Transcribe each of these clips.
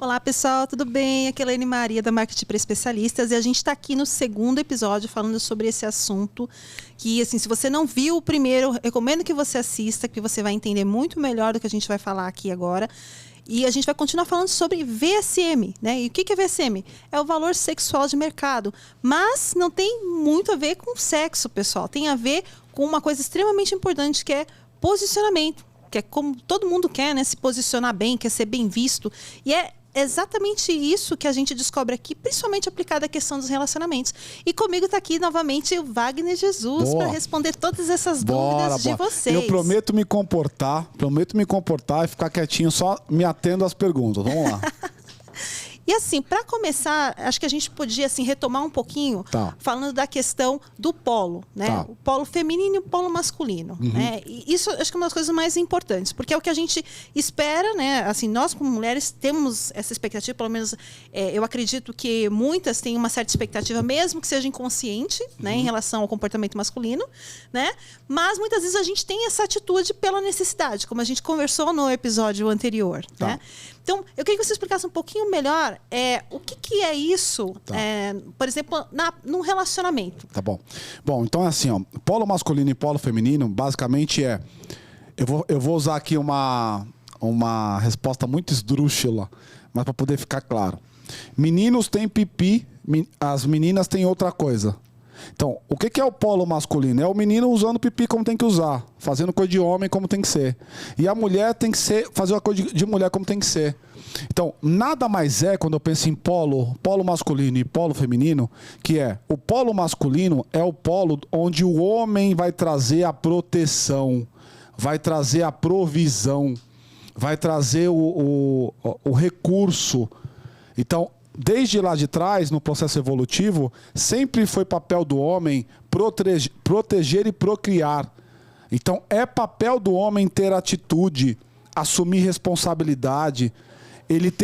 Olá pessoal, tudo bem? Aqui é a Elaine Maria da Marketing para Especialistas e a gente está aqui no segundo episódio falando sobre esse assunto que, assim, se você não viu o primeiro, recomendo que você assista, que você vai entender muito melhor do que a gente vai falar aqui agora. E a gente vai continuar falando sobre VSM, né? E o que é VSM? É o valor sexual de mercado. Mas não tem muito a ver com sexo, pessoal. Tem a ver com uma coisa extremamente importante que é posicionamento. Que é como todo mundo quer, né? Se posicionar bem, quer ser bem visto. E é exatamente isso que a gente descobre aqui, principalmente aplicado à questão dos relacionamentos. E comigo está aqui novamente o Wagner Jesus para responder todas essas dúvidas de vocês. Eu prometo me comportar e ficar quietinho, só me atendo às perguntas. Vamos lá. E assim, para começar, acho que a gente podia assim, retomar um pouquinho, falando da questão do polo, né? O polo feminino e o polo masculino. Né? E isso acho que é uma das coisas mais importantes, porque é o que a gente espera, né? Assim, nós como mulheres temos essa expectativa, pelo menos eu acredito que muitas têm uma certa expectativa, mesmo que seja inconsciente, né? Em relação ao comportamento masculino, né? Mas muitas vezes a gente tem essa atitude pela necessidade, como a gente conversou no episódio anterior, né? Então, eu queria que você explicasse um pouquinho melhor o que é isso, por exemplo, num relacionamento. Tá bom. Bom, então é assim, ó, polo masculino e polo feminino, basicamente eu vou usar aqui uma resposta muito esdrúxula, mas para poder ficar claro. Meninos têm pipi, as meninas têm outra coisa. Então, o que é o polo masculino? É o menino usando pipi como tem que usar, fazendo coisa de homem como tem que ser. E a mulher tem que fazer uma coisa de mulher como tem que ser. Então, nada mais quando eu penso em polo masculino e polo feminino, que o polo masculino é o polo onde o homem vai trazer a proteção, vai trazer a provisão, vai trazer o recurso. Então, desde lá de trás, no processo evolutivo, sempre foi papel do homem proteger e procriar. Então, é papel do homem ter atitude, assumir responsabilidade, ele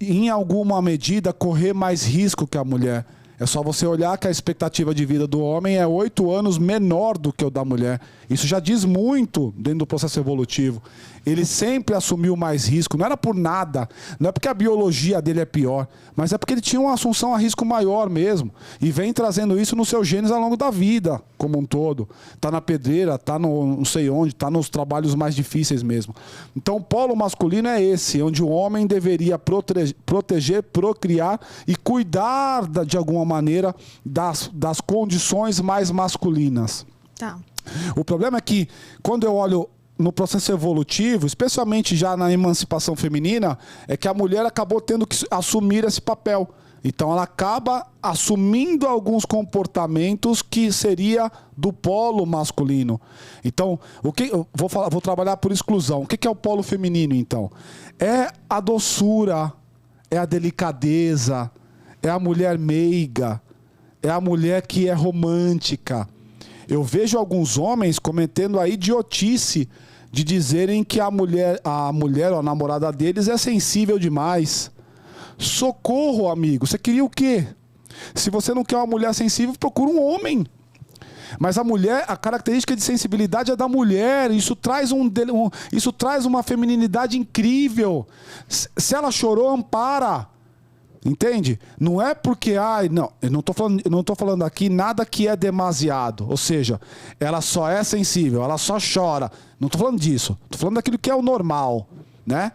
em alguma medida, correr mais risco que a mulher. É só você olhar que a expectativa de vida do homem é 8 anos menor do que o da mulher. Isso já diz muito dentro do processo evolutivo. Ele sempre assumiu mais risco. Não era por nada. Não é porque a biologia dele é pior. Mas é porque ele tinha uma assunção a risco maior mesmo. E vem trazendo isso nos seus genes ao longo da vida, como um todo. Está na pedreira, está no não sei onde, está nos trabalhos mais difíceis mesmo. Então o polo masculino é esse, onde o homem deveria proteger, procriar e cuidar de alguma maneira das condições mais masculinas. Tá. O problema é que quando eu olho no processo evolutivo, especialmente já na emancipação feminina, é que a mulher acabou tendo que assumir esse papel. Então ela acaba assumindo alguns comportamentos que seria do polo masculino. Então, eu vou trabalhar por exclusão. O que é o polo feminino, então? É a doçura, é a delicadeza, é a mulher meiga, é a mulher que é romântica. Eu vejo alguns homens cometendo a idiotice de dizerem que a mulher ou a namorada deles é sensível demais. Socorro, amigo. Você queria o quê? Se você não quer uma mulher sensível, procura um homem. Mas a mulher, a característica de sensibilidade é da mulher. Isso traz uma feminilidade incrível. Se ela chorou, ampara. Entende? Não é porque, não, eu não tô falando aqui nada que é demasiado. Ou seja, ela só é sensível, ela só chora. Não tô falando disso. Tô falando daquilo que é o normal, né?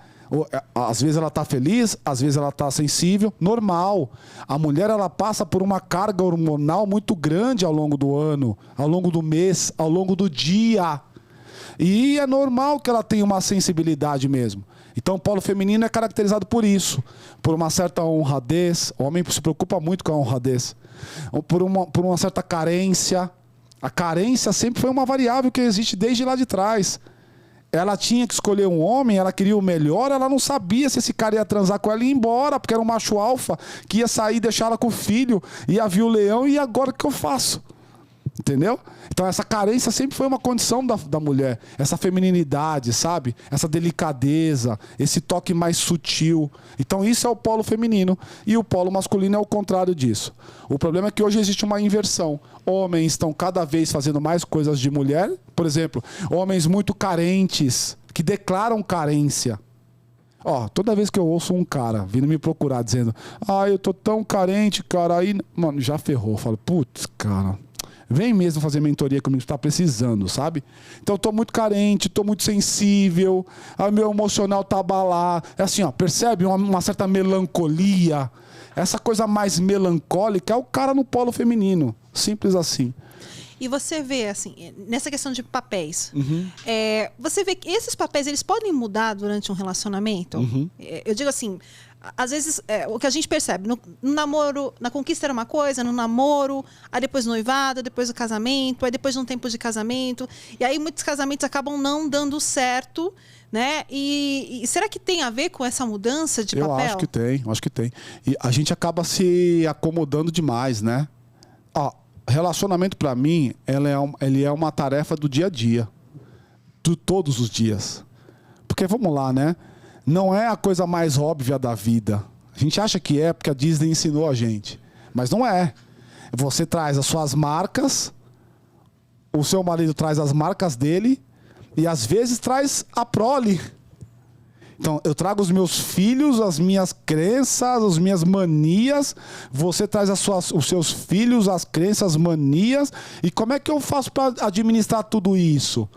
Às vezes ela tá feliz, às vezes ela tá sensível, normal. A mulher, ela passa por uma carga hormonal muito grande ao longo do ano, ao longo do mês, ao longo do dia. E é normal que ela tenha uma sensibilidade mesmo. Então o polo feminino é caracterizado por isso, por uma certa honradez. O homem se preocupa muito com a honradez. Por uma certa carência. A carência sempre foi uma variável que existe desde lá de trás. Ela tinha que escolher um homem, ela queria o melhor, ela não sabia se esse cara ia transar com ela e ir embora, porque era um macho alfa que ia sair e deixar ela com o filho, ia vir o leão, e agora o que eu faço? Entendeu? Então essa carência sempre foi uma condição da mulher. Essa feminilidade, sabe? Essa delicadeza, esse toque mais sutil. Então isso é o polo feminino. E o polo masculino é o contrário disso. O problema é que hoje existe uma inversão. Homens estão cada vez fazendo mais coisas de mulher. Por exemplo, homens muito carentes, que declaram carência. Ó, toda vez que eu ouço um cara vindo me procurar dizendo, eu tô tão carente, cara, aí, mano, já ferrou. Eu falo, putz, cara, vem mesmo fazer mentoria comigo, tá precisando, sabe? Então eu tô muito carente, tô muito sensível, meu emocional tá abalado. É assim, ó, percebe uma certa melancolia? Essa coisa mais melancólica é o cara no polo feminino. Simples assim. E você vê, assim, nessa questão de papéis, você vê que esses papéis, eles podem mudar durante um relacionamento? Eu digo assim, às vezes, o que a gente percebe, no namoro, na conquista era uma coisa, no namoro, aí depois noivado, depois o casamento, aí depois de um tempo de casamento, e aí muitos casamentos acabam não dando certo, né? E será que tem a ver com essa mudança de papel? Eu acho que tem. E a gente acaba se acomodando demais, né? Ó, relacionamento pra mim, ele é uma tarefa do dia a dia. De todos os dias. Porque, vamos lá, né? Não é a coisa mais óbvia da vida. A gente acha que é porque a Disney ensinou a gente. Mas não é. Você traz as suas marcas, o seu marido traz as marcas dele e às vezes traz a prole. Então, eu trago os meus filhos, as minhas crenças, as minhas manias. Você traz os seus filhos, as crenças, as manias. E como é que eu faço para administrar tudo isso?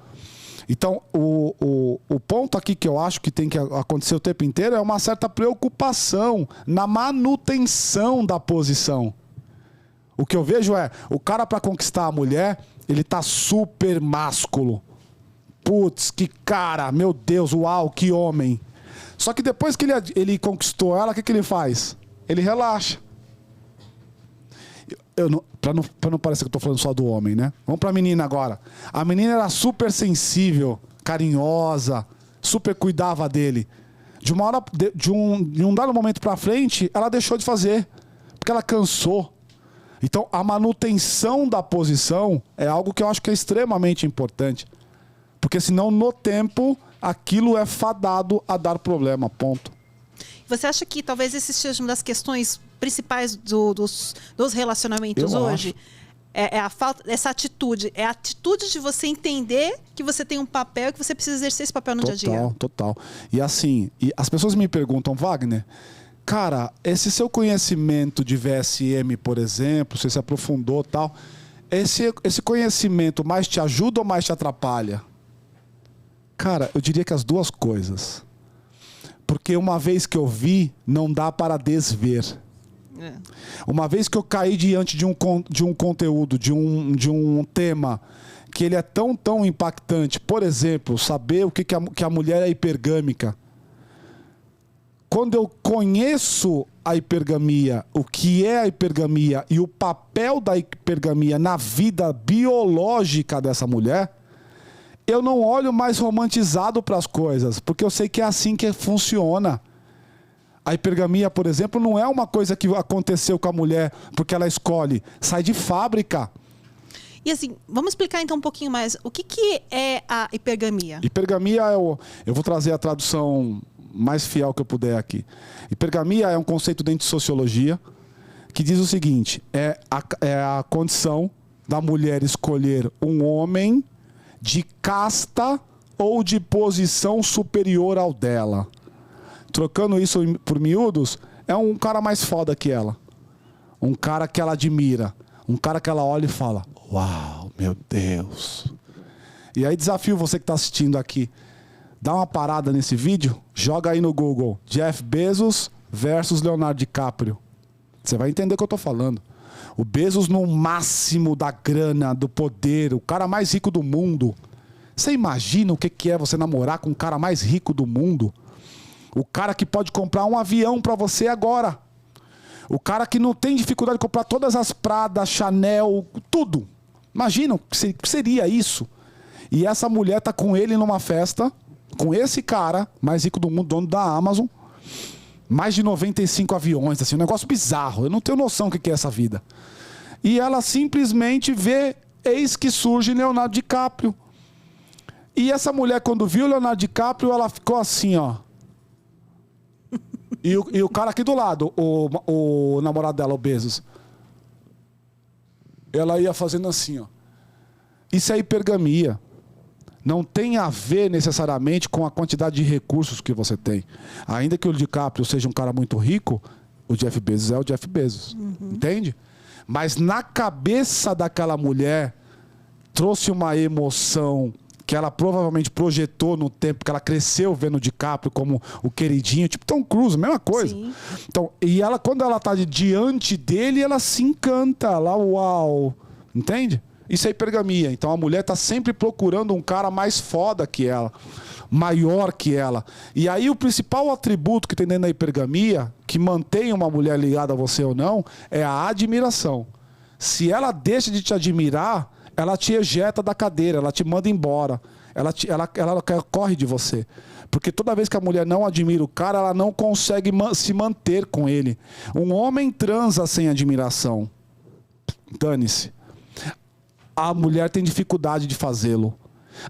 Então, o ponto aqui que eu acho que tem que acontecer o tempo inteiro é uma certa preocupação na manutenção da posição. O que eu vejo é, o cara para conquistar a mulher, ele tá super másculo. Putz, que cara, meu Deus, uau, que homem. Só que depois que ele conquistou ela, o que ele faz? Ele relaxa. Pra não parecer que eu tô falando só do homem, né? Vamos pra menina agora. A menina era super sensível, carinhosa, super cuidava dele. De um dado momento pra frente, ela deixou de fazer. Porque ela cansou. Então, a manutenção da posição é algo que eu acho que é extremamente importante. Porque senão, no tempo, aquilo é fadado a dar problema, ponto. Você acha que talvez esse seja uma das questões principais dos relacionamentos hoje? É a falta, essa atitude. É a atitude de você entender que você tem um papel e que você precisa exercer esse papel no dia a dia. Total. E assim, as pessoas me perguntam, Wagner, cara, esse seu conhecimento de VSM, por exemplo, você se aprofundou e tal, esse conhecimento mais te ajuda ou mais te atrapalha? Cara, eu diria que as duas coisas. Porque uma vez que eu vi, não dá para desver. Uma vez que eu caí diante de um conteúdo, de um tema, que ele é tão impactante, por exemplo, saber o que a mulher é hipergâmica. Quando eu conheço a hipergamia, o que é a hipergamia e o papel da hipergamia na vida biológica dessa mulher, eu não olho mais romantizado para as coisas, porque eu sei que é assim que funciona. A hipergamia, por exemplo, não é uma coisa que aconteceu com a mulher porque ela escolhe, sai de fábrica. E assim, vamos explicar então um pouquinho mais. O que é a hipergamia? Hipergamia eu vou trazer a tradução mais fiel que eu puder aqui. Hipergamia é um conceito dentro de sociologia que diz o seguinte, é a condição da mulher escolher um homem de casta ou de posição superior ao dela. Trocando isso por miúdos, é um cara mais foda que ela. Um cara que ela admira. Um cara que ela olha e fala, uau, meu Deus. E aí desafio você que está assistindo aqui, dá uma parada nesse vídeo, joga aí no Google, Jeff Bezos versus Leonardo DiCaprio. Você vai entender o que eu estou falando. O Bezos no máximo da grana, do poder, o cara mais rico do mundo. Você imagina o que é você namorar com o cara mais rico do mundo? O cara que pode comprar um avião para você agora. O cara que não tem dificuldade de comprar todas as Prada, Chanel, tudo. Imagina o que seria isso. E essa mulher tá com ele numa festa, com esse cara mais rico do mundo, dono da Amazon. Mais de 95 aviões, assim, um negócio bizarro. Eu não tenho noção do que é essa vida. E ela simplesmente vê, eis que surge Leonardo DiCaprio. E essa mulher, quando viu o Leonardo DiCaprio, ela ficou assim, ó. E o cara aqui do lado, o namorado dela, o Bezos. Ela ia fazendo assim, ó. Isso é hipergamia. não tem a ver necessariamente com a quantidade de recursos que você tem. Ainda que o DiCaprio seja um cara muito rico, o Jeff Bezos é o Jeff Bezos. Entende? Mas na cabeça daquela mulher, trouxe uma emoção que ela provavelmente projetou no tempo que ela cresceu vendo o DiCaprio como o queridinho, tipo Tom Cruise, mesma coisa. Sim. Então, e ela, quando ela tá diante dele, ela se encanta lá, uau. Entende? Isso é hipergamia. Então a mulher tá sempre procurando um cara mais foda que ela, maior que ela. E aí o principal atributo que tem dentro da hipergamia, que mantém uma mulher ligada a você ou não, é a admiração. Se ela deixa de te admirar, ela te ejeta da cadeira, ela te manda embora. Ela corre de você. Porque toda vez que a mulher não admira o cara, ela não consegue se manter com ele. Um homem transa sem admiração. Dane-se. A mulher tem dificuldade de fazê-lo.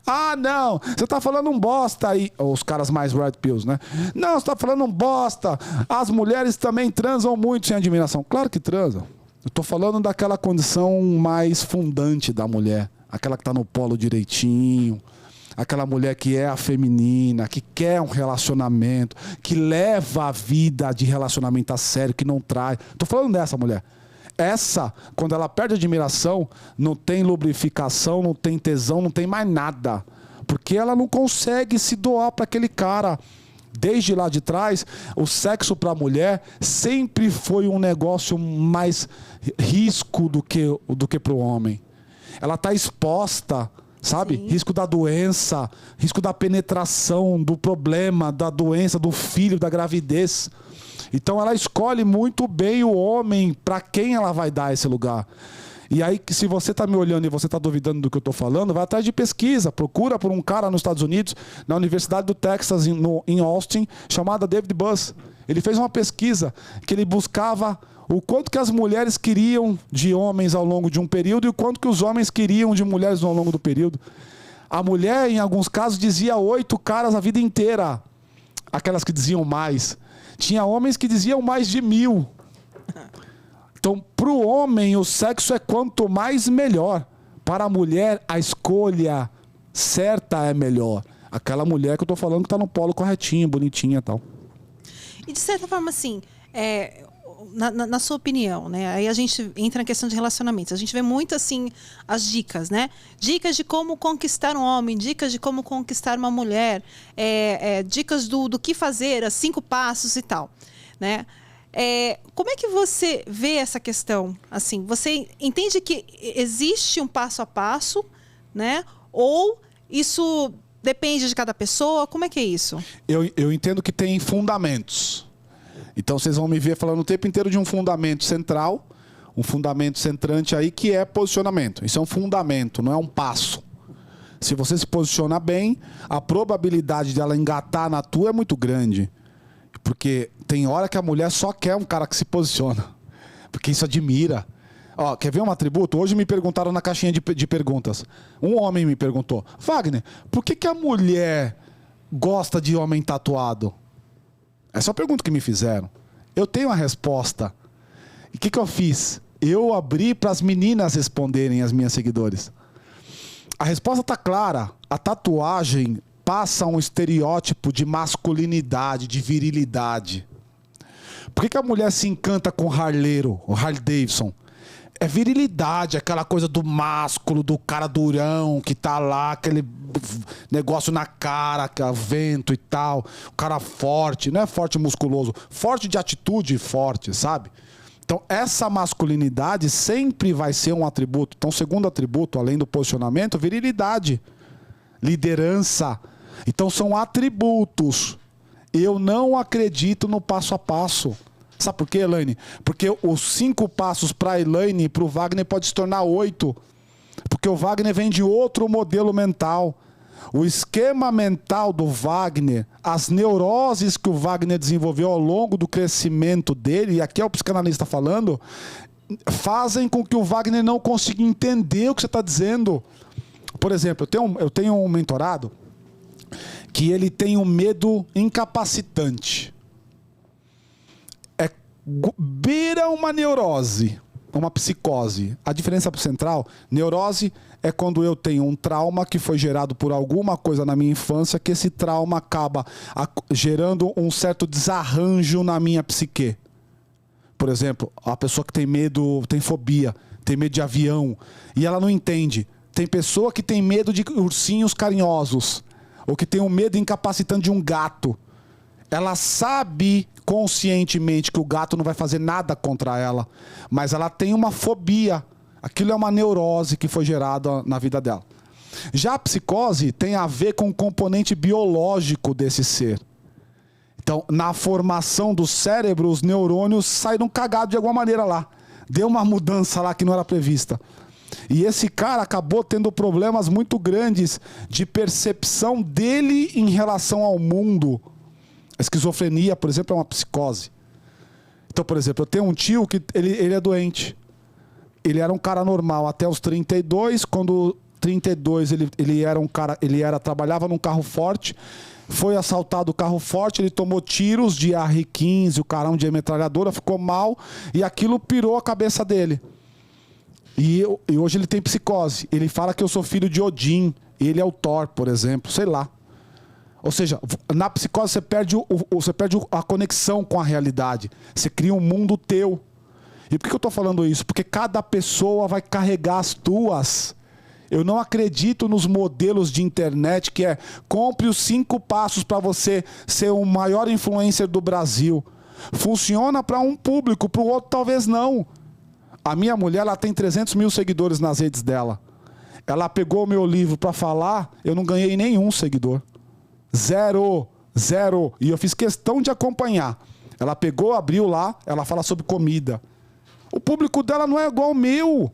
Ah, não, você tá falando um bosta aí. Os caras mais red pills, né? Não, você tá falando um bosta. As mulheres também transam muito sem admiração. Claro que transam. Eu tô falando daquela condição mais fundante da mulher. Aquela que tá no polo direitinho. Aquela mulher que é a feminina, que quer um relacionamento, que leva a vida de relacionamento a sério, que não trai. Tô falando dessa mulher. Essa, quando ela perde a admiração, não tem lubrificação, não tem tesão, não tem mais nada. Porque ela não consegue se doar para aquele cara. Desde lá de trás, o sexo para a mulher sempre foi um negócio mais risco do que para o homem. Ela está exposta, sabe? Sim. Risco da doença, risco da penetração, do problema, da doença, do filho, da gravidez. Então ela escolhe muito bem o homem para quem ela vai dar esse lugar. E aí, se você está me olhando e você está duvidando do que eu estou falando, vai atrás de pesquisa. Procura por um cara nos Estados Unidos, na Universidade do Texas, em Austin, chamado David Buss. Ele fez uma pesquisa que ele buscava o quanto que as mulheres queriam de homens ao longo de um período e o quanto que os homens queriam de mulheres ao longo do período. A mulher, em alguns casos, dizia 8 caras a vida inteira. Aquelas que diziam mais. Tinha homens que diziam mais de 1000. Então, para o homem, o sexo é quanto mais melhor. Para a mulher, a escolha certa é melhor. Aquela mulher que eu estou falando que está no polo corretinho, bonitinha e tal. E de certa forma, assim, na sua opinião, né? Aí a gente entra na questão de relacionamentos. A gente vê muito, assim, as dicas, né? Dicas de como conquistar um homem, dicas de como conquistar uma mulher, dicas do que fazer, os 5 passos e tal, né? Como é que você vê essa questão? Assim, você entende que existe um passo a passo, né? Ou isso depende de cada pessoa? Como é que é isso? Eu entendo que tem fundamentos. Então vocês vão me ver falando o tempo inteiro de um fundamento central, um fundamento centrante aí que é posicionamento. Isso é um fundamento, não é um passo. Se você se posiciona bem, a probabilidade dela engatar na tua é muito grande. Porque tem hora que a mulher só quer um cara que se posiciona. Porque isso admira. Ó, quer ver um atributo? Hoje me perguntaram na caixinha de perguntas. Um homem me perguntou: Wagner, por que a mulher gosta de homem tatuado? Essa é a pergunta que me fizeram. Eu tenho a resposta. E o que eu fiz? Eu abri para as meninas responderem, as minhas seguidores. A resposta está clara. A tatuagem passa um estereótipo de masculinidade, de virilidade. Por que a mulher se encanta com o harleiro, o Harley Davidson? É virilidade, aquela coisa do másculo, do cara durão, que tá lá, aquele negócio na cara, que é vento e tal. O cara forte, não é forte musculoso, forte de atitude, forte, sabe? Então, essa masculinidade sempre vai ser um atributo. Então, segundo atributo, além do posicionamento, virilidade, liderança. Então, são atributos. Eu não acredito no passo a passo. Sabe por quê, Elaine? Porque os 5 passos para a Elaine e para o Wagner pode se tornar 8. Porque o Wagner vem de outro modelo mental. O esquema mental do Wagner, as neuroses que o Wagner desenvolveu ao longo do crescimento dele, e aqui é o psicanalista falando, fazem com que o Wagner não consiga entender o que você está dizendo. Por exemplo, eu tenho um mentorado que ele tem um medo incapacitante. Beira uma neurose. uma psicose. A diferença central, neurose é quando eu tenho um trauma que foi gerado por alguma coisa na minha infância, que esse trauma acaba gerando um certo desarranjo na minha psique. Por exemplo, a pessoa que tem medo, tem fobia, tem medo de avião, e ela não entende. Tem pessoa que tem medo de ursinhos carinhosos, ou que tem um medo incapacitante de um gato. Ela sabe conscientemente que o gato não vai fazer nada contra ela, mas ela tem uma fobia. Aquilo é uma neurose que foi gerada na vida dela. Já a psicose tem a ver com o componente biológico desse ser. Então, na formação do cérebro, os neurônios saíram cagados de alguma maneira lá. Deu uma mudança lá que não era prevista. E esse cara acabou tendo problemas muito grandes de percepção dele em relação ao mundo. A esquizofrenia, por exemplo, é uma psicose. Então, por exemplo, eu tenho um tio que ele é doente. Ele era um cara normal até os 32. Quando 32 ele era um cara, trabalhava num carro forte. Foi assaltado o carro forte, ele tomou tiros de AR-15, o carão de metralhadora, ficou mal e aquilo pirou a cabeça dele. E hoje ele tem psicose. Ele fala que eu sou filho de Odin, ele é o Thor, por exemplo, sei lá. Ou seja, na psicose você perde a conexão com a realidade. Você cria um mundo teu. E por que eu estou falando isso? Porque cada pessoa vai carregar as tuas. Eu não acredito nos modelos de internet que é compre os 5 passos para você ser o maior influencer do Brasil. Funciona para um público, para o outro talvez não. A minha mulher, ela tem 300 mil seguidores nas redes dela. Ela pegou o meu livro para falar, eu não ganhei nenhum seguidor. Zero. E eu fiz questão de acompanhar. Ela pegou, abriu lá, ela fala sobre comida. O público dela não é igual ao meu.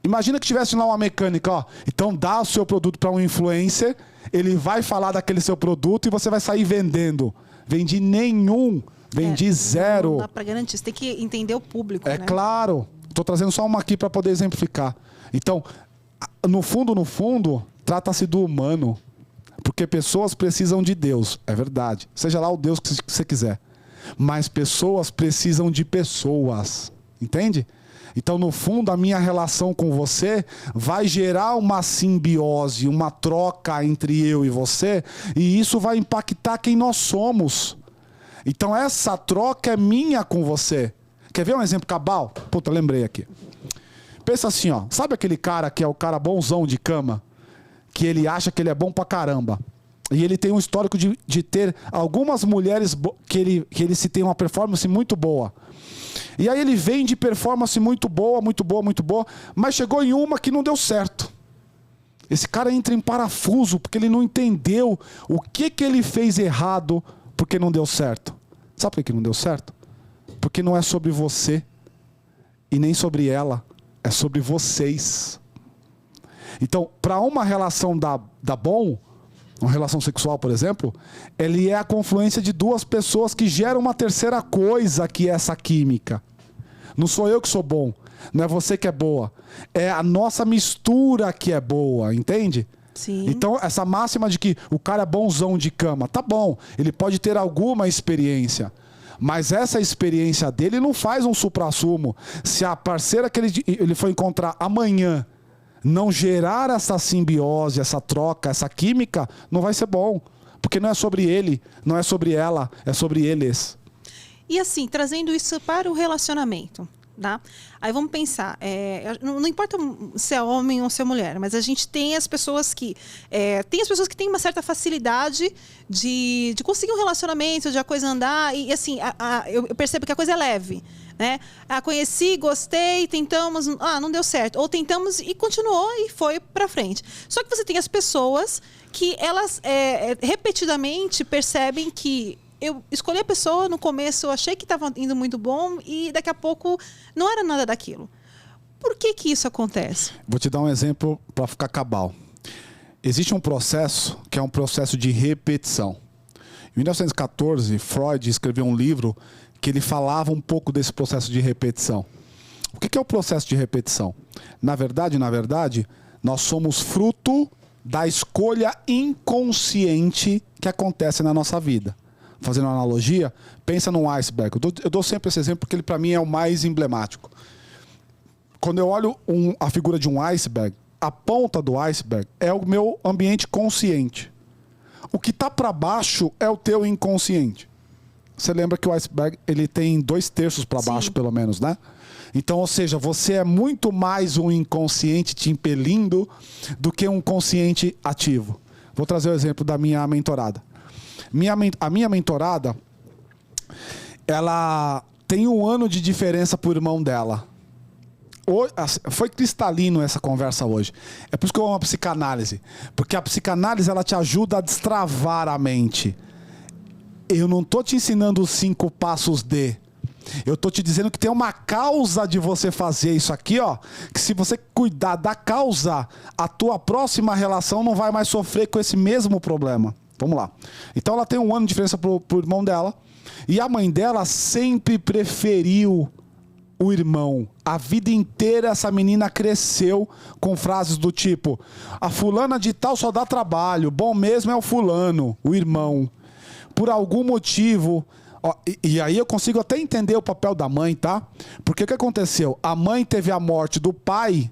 Imagina que tivesse lá uma mecânica, ó. Então dá o seu produto para um influencer, ele vai falar daquele seu produto e você vai sair vendendo. Vendi nenhum, vendi zero. Não dá para garantir, você tem que entender o público, né? Claro. Estou trazendo só uma aqui para poder exemplificar. Então, no fundo, trata-se do humano. Porque pessoas precisam de Deus, é verdade. Seja lá o Deus que você quiser. Mas pessoas precisam de pessoas, entende? Então, no fundo, a minha relação com você vai gerar uma simbiose, uma troca entre eu e você, e isso vai impactar quem nós somos. Então, essa troca é minha com você. Quer ver um exemplo cabal? Puta, lembrei aqui. Pensa assim, ó. Sabe aquele cara que é o cara bonzão de cama? Que ele acha que ele é bom pra caramba. E ele tem um histórico de ter algumas mulheres que ele se tem uma performance muito boa. E aí ele vem de performance muito boa, mas chegou em uma que não deu certo. Esse cara entra em parafuso porque ele não entendeu o que ele fez errado porque não deu certo. Sabe por que não deu certo? Porque não é sobre você e nem sobre ela, é sobre vocês. Então, para uma relação dar bom, uma relação sexual, por exemplo, ele é a confluência de 2 pessoas que geram uma terceira coisa, que é essa química. Não sou eu que sou bom, não é você que é boa. É a nossa mistura que é boa, entende? Sim. Então, essa máxima de que o cara é bonzão de cama, tá bom, ele pode ter alguma experiência, mas essa experiência dele não faz um suprassumo. Se a parceira que ele for encontrar amanhã não gerar essa simbiose, essa troca, essa química, não vai ser bom. Porque não é sobre ele, não é sobre ela, é sobre eles. E assim, trazendo isso para o relacionamento, tá? Aí vamos pensar, não importa se é homem ou se é mulher, mas a gente tem as pessoas que... tem as pessoas que têm uma certa facilidade de conseguir um relacionamento, de a coisa andar, e assim, eu percebo que a coisa é leve. Né? Conheci, gostei, tentamos, não deu certo. Ou tentamos e continuou e foi pra frente. Só que você tem as pessoas que elas repetidamente percebem que eu escolhi a pessoa no começo, eu achei que estava indo muito bom e daqui a pouco não era nada daquilo. Por que isso acontece? Vou te dar um exemplo para ficar cabal. Existe um processo que é um processo de repetição. Em 1914, Freud escreveu um livro que ele falava um pouco desse processo de repetição. O que é o processo de repetição? Na verdade, nós somos fruto da escolha inconsciente que acontece na nossa vida. Fazendo uma analogia, pensa num iceberg. Eu dou sempre esse exemplo porque ele, para mim, é o mais emblemático. quando eu olho a figura de um iceberg, a ponta do iceberg é o meu ambiente consciente. O que está para baixo é o teu inconsciente. Você lembra que o iceberg ele tem 2/3 para baixo, pelo menos, né? Então, ou seja, você é muito mais um inconsciente te impelindo do que um consciente ativo. Vou trazer o exemplo da minha mentorada. A minha mentorada, ela tem 1 ano de diferença pro irmão dela. Foi cristalino essa conversa hoje. É por isso que eu amo a psicanálise. Porque a psicanálise ela te ajuda a destravar a mente. Eu não tô te ensinando os 5 passos de. Eu tô te dizendo que tem uma causa de você fazer isso aqui, ó. Que se você cuidar da causa, a tua próxima relação não vai mais sofrer com esse mesmo problema. Vamos lá. Então ela tem 1 ano de diferença pro irmão dela. E a mãe dela sempre preferiu o irmão. A vida inteira essa menina cresceu com frases do tipo: a fulana de tal só dá trabalho, bom mesmo é o fulano, o irmão. Por algum motivo, ó, e aí eu consigo até entender o papel da mãe, tá? Porque o que aconteceu? A mãe teve a morte do pai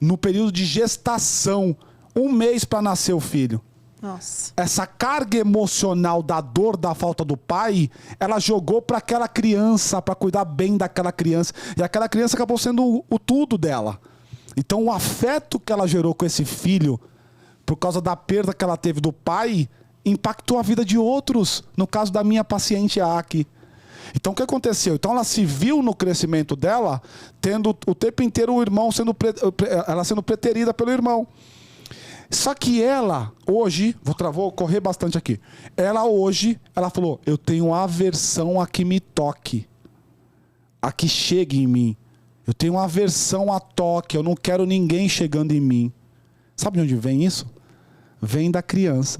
no período de gestação, 1 mês para nascer o filho. Nossa. Essa carga emocional da dor da falta do pai, ela jogou para aquela criança, para cuidar bem daquela criança. E aquela criança acabou sendo o tudo dela. Então o afeto que ela gerou com esse filho, por causa da perda que ela teve do pai, impactou a vida de outros. No caso da minha paciente Aki. Então o que aconteceu? Então ela se viu no crescimento dela, tendo o tempo inteiro o irmão ela sendo preterida pelo irmão. Só que ela, hoje, vou correr bastante aqui. Ela falou, eu tenho aversão a que me toque. A que chegue em mim. Eu tenho aversão a toque, eu não quero ninguém chegando em mim. Sabe de onde vem isso? Vem da criança,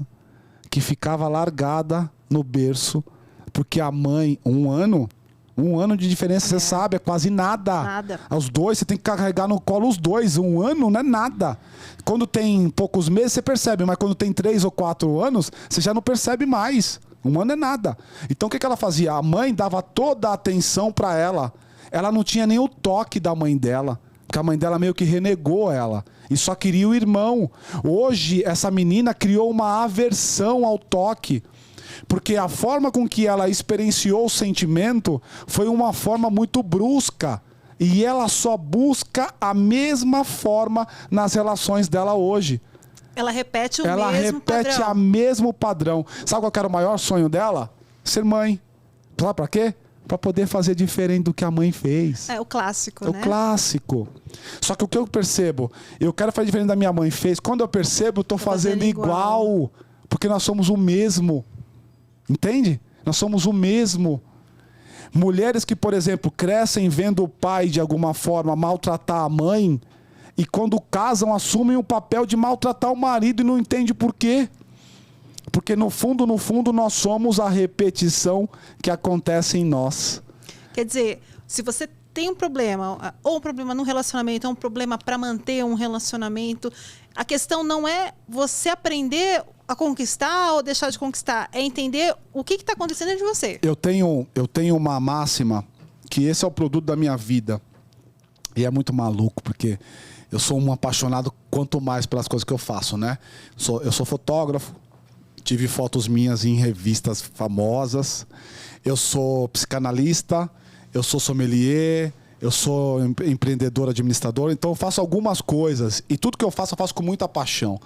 que ficava largada no berço, porque a mãe, 1 ano de diferença, você sabe, é quase nada. Nada. Os 2, você tem que carregar no colo os 2. 1 ano não é nada. Quando tem poucos meses, você percebe. Mas quando tem 3 ou 4 anos, você já não percebe mais. 1 ano é nada. Então o que ela fazia? A mãe dava toda a atenção para ela. Ela não tinha nem o toque da mãe dela. Porque a mãe dela meio que renegou ela. E só queria o irmão. Hoje, essa menina criou uma aversão ao toque. Porque a forma com que ela experienciou o sentimento foi uma forma muito brusca. E ela só busca a mesma forma nas relações dela hoje. Ela repete o mesmo padrão. Ela repete o mesmo padrão. Sabe qual era o maior sonho dela? Ser mãe. Sabe pra quê? Pra poder fazer diferente do que a mãe fez. É o clássico, né? O clássico. Só que o que eu percebo? Eu quero fazer diferente da minha mãe fez. Quando eu percebo, eu tô fazendo igual. Porque nós somos o mesmo. Entende? Nós somos o mesmo. Mulheres que, por exemplo, crescem vendo o pai de alguma forma maltratar a mãe e quando casam assumem o papel de maltratar o marido e não entende por quê. Porque no fundo, nós somos a repetição que acontece em nós. Quer dizer, se você tem um problema, ou um problema no relacionamento, ou um problema para manter um relacionamento, a questão não é você aprender a conquistar ou deixar de conquistar, é entender o que está acontecendo dentro de você. Eu tenho uma máxima que esse é o produto da minha vida. E é muito maluco, porque eu sou um apaixonado quanto mais pelas coisas que eu faço, né? Eu sou fotógrafo, tive fotos minhas em revistas famosas, eu sou psicanalista, eu sou sommelier, eu sou empreendedor, administrador, então eu faço algumas coisas e tudo que eu faço com muita paixão.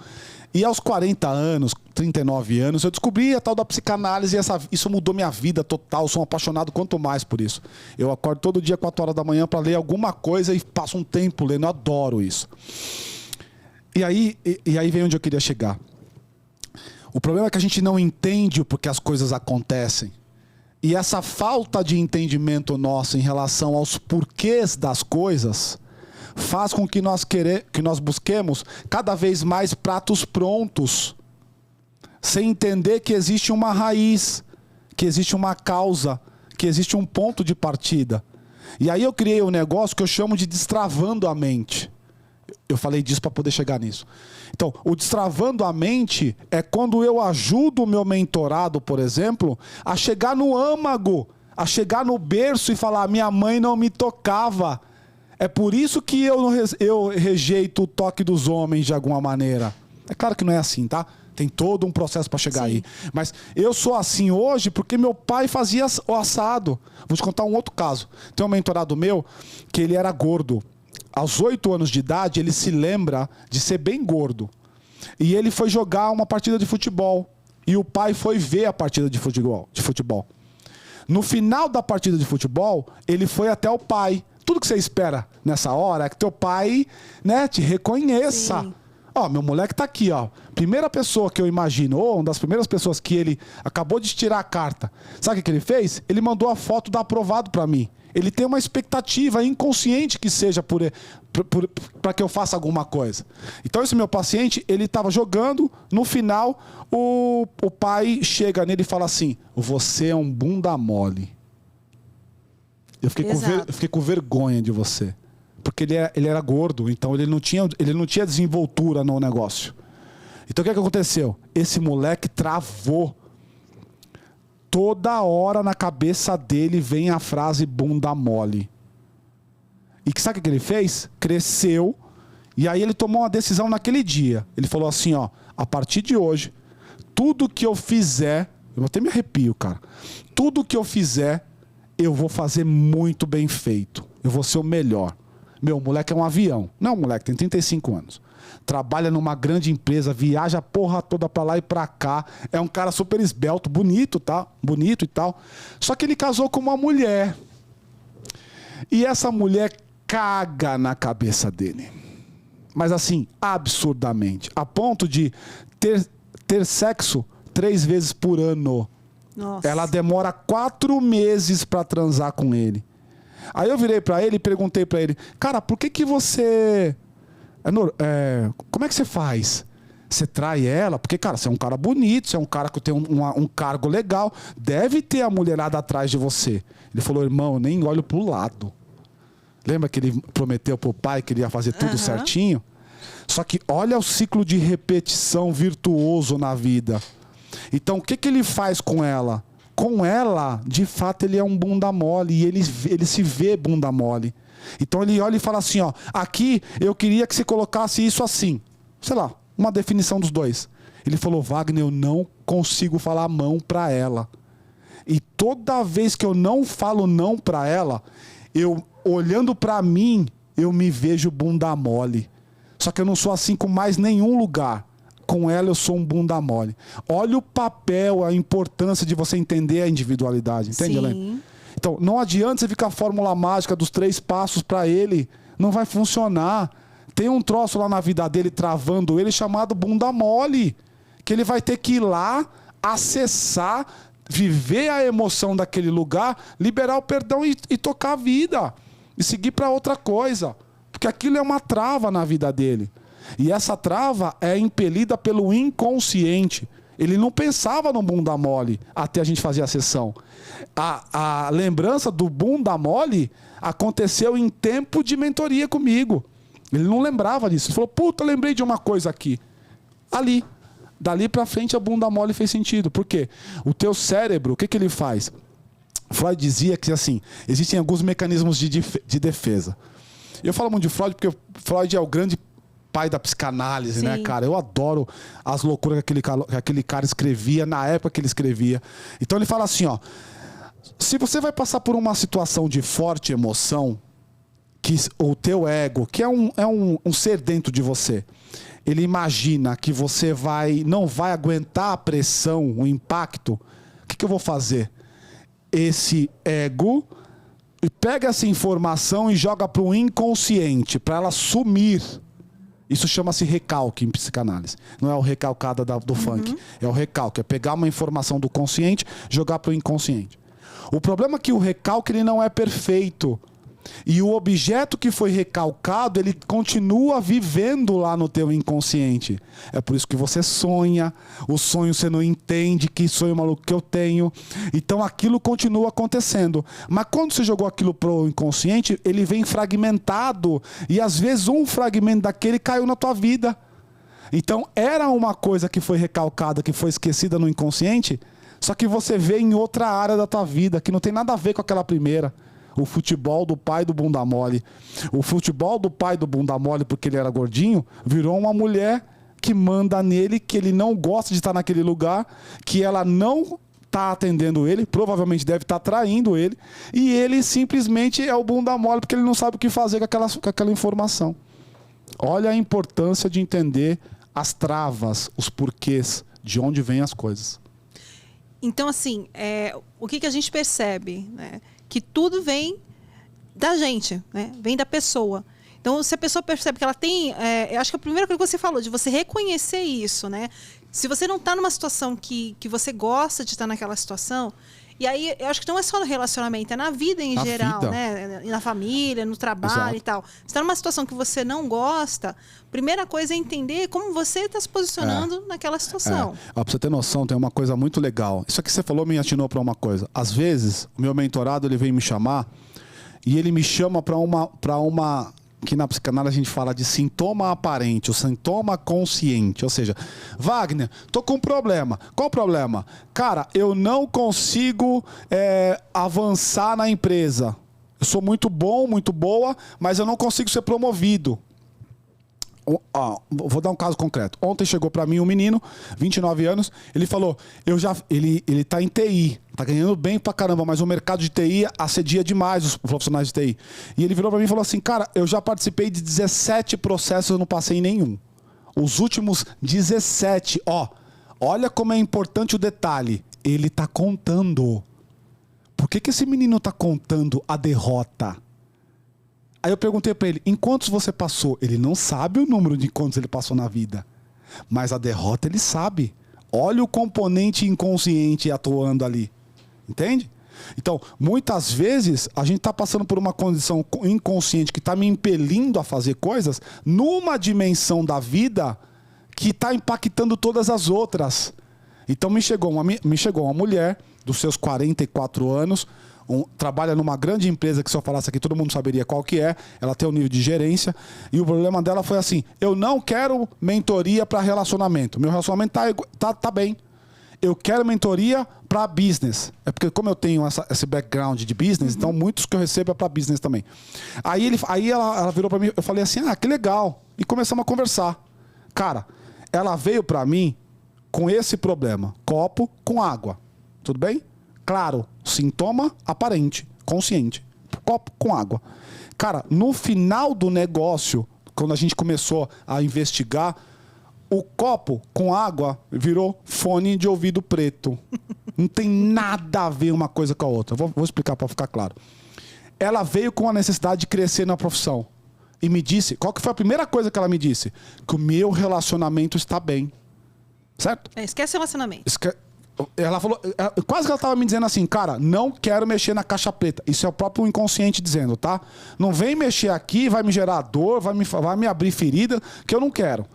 E aos 40 anos, 39 anos, eu descobri a tal da psicanálise e isso mudou minha vida total. Eu sou um apaixonado quanto mais por isso. Eu acordo todo dia 4 horas da manhã para ler alguma coisa e passo um tempo lendo. Eu adoro isso. E aí vem onde eu queria chegar. O problema é que a gente não entende porque as coisas acontecem. E essa falta de entendimento nosso em relação aos porquês das coisas faz com que nós busquemos cada vez mais pratos prontos, sem entender que existe uma raiz, que existe uma causa, que existe um ponto de partida. E aí eu criei um negócio que eu chamo de destravando a mente. Eu falei disso para poder chegar nisso. Então, o destravando a mente é quando eu ajudo o meu mentorado, por exemplo, a chegar no âmago, a chegar no berço e falar: minha mãe não me tocava. É por isso que eu rejeito o toque dos homens de alguma maneira. É claro que não é assim, tá? Tem todo um processo para chegar aí. Mas eu sou assim hoje porque meu pai fazia o assado. Vou te contar um outro caso. Tem um mentorado meu que ele era gordo. Aos 8 anos de idade, ele se lembra de ser bem gordo. E ele foi jogar uma partida de futebol. E o pai foi ver a partida de futebol. No final da partida de futebol, ele foi até o pai. Tudo que você espera nessa hora é que teu pai, né, te reconheça. Sim. Ó, meu moleque tá aqui, ó. Primeira pessoa que eu imagino, ou uma das primeiras pessoas que ele acabou de tirar a carta. Sabe o que ele fez? Ele mandou a foto do aprovado pra mim. Ele tem uma expectativa inconsciente que seja para que eu faça alguma coisa. Então esse meu paciente, ele estava jogando, no final o pai chega nele e fala assim: você é um bunda mole. Eu fiquei com vergonha de você. Porque ele era gordo, então ele não tinha desenvoltura no negócio. Então o que aconteceu? Esse moleque travou. Toda hora na cabeça dele vem a frase bunda mole. E sabe o que ele fez? Cresceu. E aí ele tomou uma decisão naquele dia. Ele falou assim, ó: a partir de hoje, tudo que eu fizer... Eu até me arrepio, cara. Tudo que eu fizer, eu vou fazer muito bem feito. Eu vou ser o melhor. Meu, o moleque é um avião. Não, o moleque tem 35 anos. Trabalha numa grande empresa, viaja a porra toda pra lá e pra cá. É um cara super esbelto, bonito, tá? Bonito e tal. Só que ele casou com uma mulher. E essa mulher caga na cabeça dele. Mas assim, absurdamente. A ponto de ter sexo 3 vezes por ano. Nossa. Ela demora 4 meses pra transar com ele. Aí eu virei pra ele e perguntei pra ele: cara, por que você... como é que você faz? Você trai ela? Porque, cara, você é um cara bonito, você é um cara que tem um cargo legal. Deve ter a mulherada atrás de você. Ele falou: irmão, eu nem olho pro lado. Lembra que ele prometeu pro pai que ele ia fazer tudo certinho? Só que olha o ciclo de repetição virtuoso na vida. Então, o que ele faz com ela? Com ela, de fato, ele é um bunda mole. E ele se vê bunda mole. Então ele olha e fala assim, ó: aqui eu queria que você colocasse isso assim. Sei lá, uma definição dos dois. Ele falou: Wagner, eu não consigo falar mão pra ela. E toda vez que eu não falo não pra ela, eu, olhando pra mim, eu me vejo bunda mole. Só que eu não sou assim com mais nenhum lugar. Com ela eu sou um bunda mole. Olha o papel, a importância de você entender a individualidade. Entende, Helene? Então, não adianta você ficar a fórmula mágica dos 3 passos para ele. Não vai funcionar. Tem um troço lá na vida dele travando ele chamado bunda mole. Que ele vai ter que ir lá, acessar, viver a emoção daquele lugar, liberar o perdão e tocar a vida. E seguir para outra coisa. Porque aquilo é uma trava na vida dele. E essa trava é impelida pelo inconsciente. Ele não pensava no bunda mole até a gente fazer a sessão. A lembrança do bunda mole aconteceu em tempo de mentoria comigo. Ele não lembrava disso. Ele falou: puta, lembrei de uma coisa aqui. Ali. Dali pra frente a bunda mole fez sentido. Por quê? O teu cérebro, o que ele faz? Freud dizia que assim, existem alguns mecanismos de defesa. Eu falo muito de Freud porque Freud é o grande pai da psicanálise, né, cara? Eu adoro as loucuras que aquele cara escrevia na época que ele escrevia. Então ele fala assim, ó: se você vai passar por uma situação de forte emoção, que o teu ego, que é um ser dentro de você, ele imagina que você não vai aguentar a pressão, o impacto, o que eu vou fazer? Esse ego pega essa informação e joga para o inconsciente, para ela sumir. Isso chama-se recalque em psicanálise. Não é o recalcada do funk. É o recalque. É pegar uma informação do consciente, jogar para o inconsciente. O problema é que o recalque ele não é perfeito. E o objeto que foi recalcado, ele continua vivendo lá no teu inconsciente. É por isso que você sonha. O sonho você não entende, que sonho maluco que eu tenho. Então aquilo continua acontecendo. Mas quando você jogou aquilo pro inconsciente, ele vem fragmentado. E às vezes um fragmento daquele caiu na tua vida. Então era uma coisa que foi recalcada, que foi esquecida no inconsciente, só que você vê em outra área da tua vida, que não tem nada a ver com aquela primeira. o futebol do pai do bunda mole. O futebol do pai do bunda mole, porque ele era gordinho, virou uma mulher que manda nele, que ele não gosta de estar naquele lugar, que ela não está atendendo ele, provavelmente deve estar traindo ele, e ele simplesmente é o bunda mole porque ele não sabe o que fazer com aquela informação. Olha a importância de entender as travas, os porquês, de onde vêm as coisas. Então, assim, o que a gente percebe? Né? Que tudo vem da gente, né? Vem da pessoa. Então, se a pessoa percebe que ela tem... eu acho que a primeira coisa que você falou, de você reconhecer isso, né? Se você não está numa situação que você gosta de estar naquela situação... E aí, eu acho que não é só no relacionamento, é na vida em geral, né? Na família, no trabalho. Exato. E tal. Você está numa situação que você não gosta, primeira coisa é entender como você está se posicionando naquela situação. Pra você ter noção, tem uma coisa muito legal. Isso aqui que você falou me atinou para uma coisa. Às vezes, o meu mentorado, ele vem me chamar e ele me chama para uma que na psicanálise a gente fala de sintoma aparente, o sintoma consciente. Ou seja, Wagner, tô com um problema. Qual o problema? Cara, eu não consigo avançar na empresa. Eu sou muito bom, muito boa, mas eu não consigo ser promovido. Vou dar um caso concreto. Ontem chegou para mim um menino, 29 anos, ele falou, ele tá em TI, tá ganhando bem pra caramba, mas o mercado de TI assedia demais os profissionais de TI. E ele virou para mim e falou assim, cara, eu já participei de 17 processos, eu não passei em nenhum. Os últimos 17, olha como é importante o detalhe, ele tá contando. Por que esse menino tá contando a derrota? Aí eu perguntei para ele, em quantos você passou? Ele não sabe o número de quantos ele passou na vida. Mas a derrota ele sabe. Olha o componente inconsciente atuando ali. Entende? Então, muitas vezes, a gente está passando por uma condição inconsciente que está me impelindo a fazer coisas numa dimensão da vida que está impactando todas as outras. Então, me chegou uma mulher dos seus 44 anos, trabalha numa grande empresa que se eu falasse aqui todo mundo saberia qual que é, ela tem um nível de gerência, e o problema dela foi assim, eu não quero mentoria para relacionamento, meu relacionamento tá bem, eu quero mentoria para business, é porque como eu tenho esse background de business, então muitos que eu recebo é para business também. Aí ela virou para mim, eu falei assim, que legal, e começamos a conversar. Cara, ela veio para mim com esse problema, copo com água, tudo bem? Claro, sintoma aparente, consciente. Copo com água. Cara, no final do negócio, quando a gente começou a investigar, o copo com água virou fone de ouvido preto. Não tem nada a ver uma coisa com a outra. Vou explicar para ficar claro. Ela veio com a necessidade de crescer na profissão. E me disse, qual que foi a primeira coisa que ela me disse? Que o meu relacionamento está bem. Certo? Esquece o relacionamento. Ela falou, quase que ela estava me dizendo assim, cara, não quero mexer na caixa preta. Isso é o próprio inconsciente dizendo, tá? Não vem mexer aqui, vai me gerar dor, vai me abrir ferida, que eu não quero.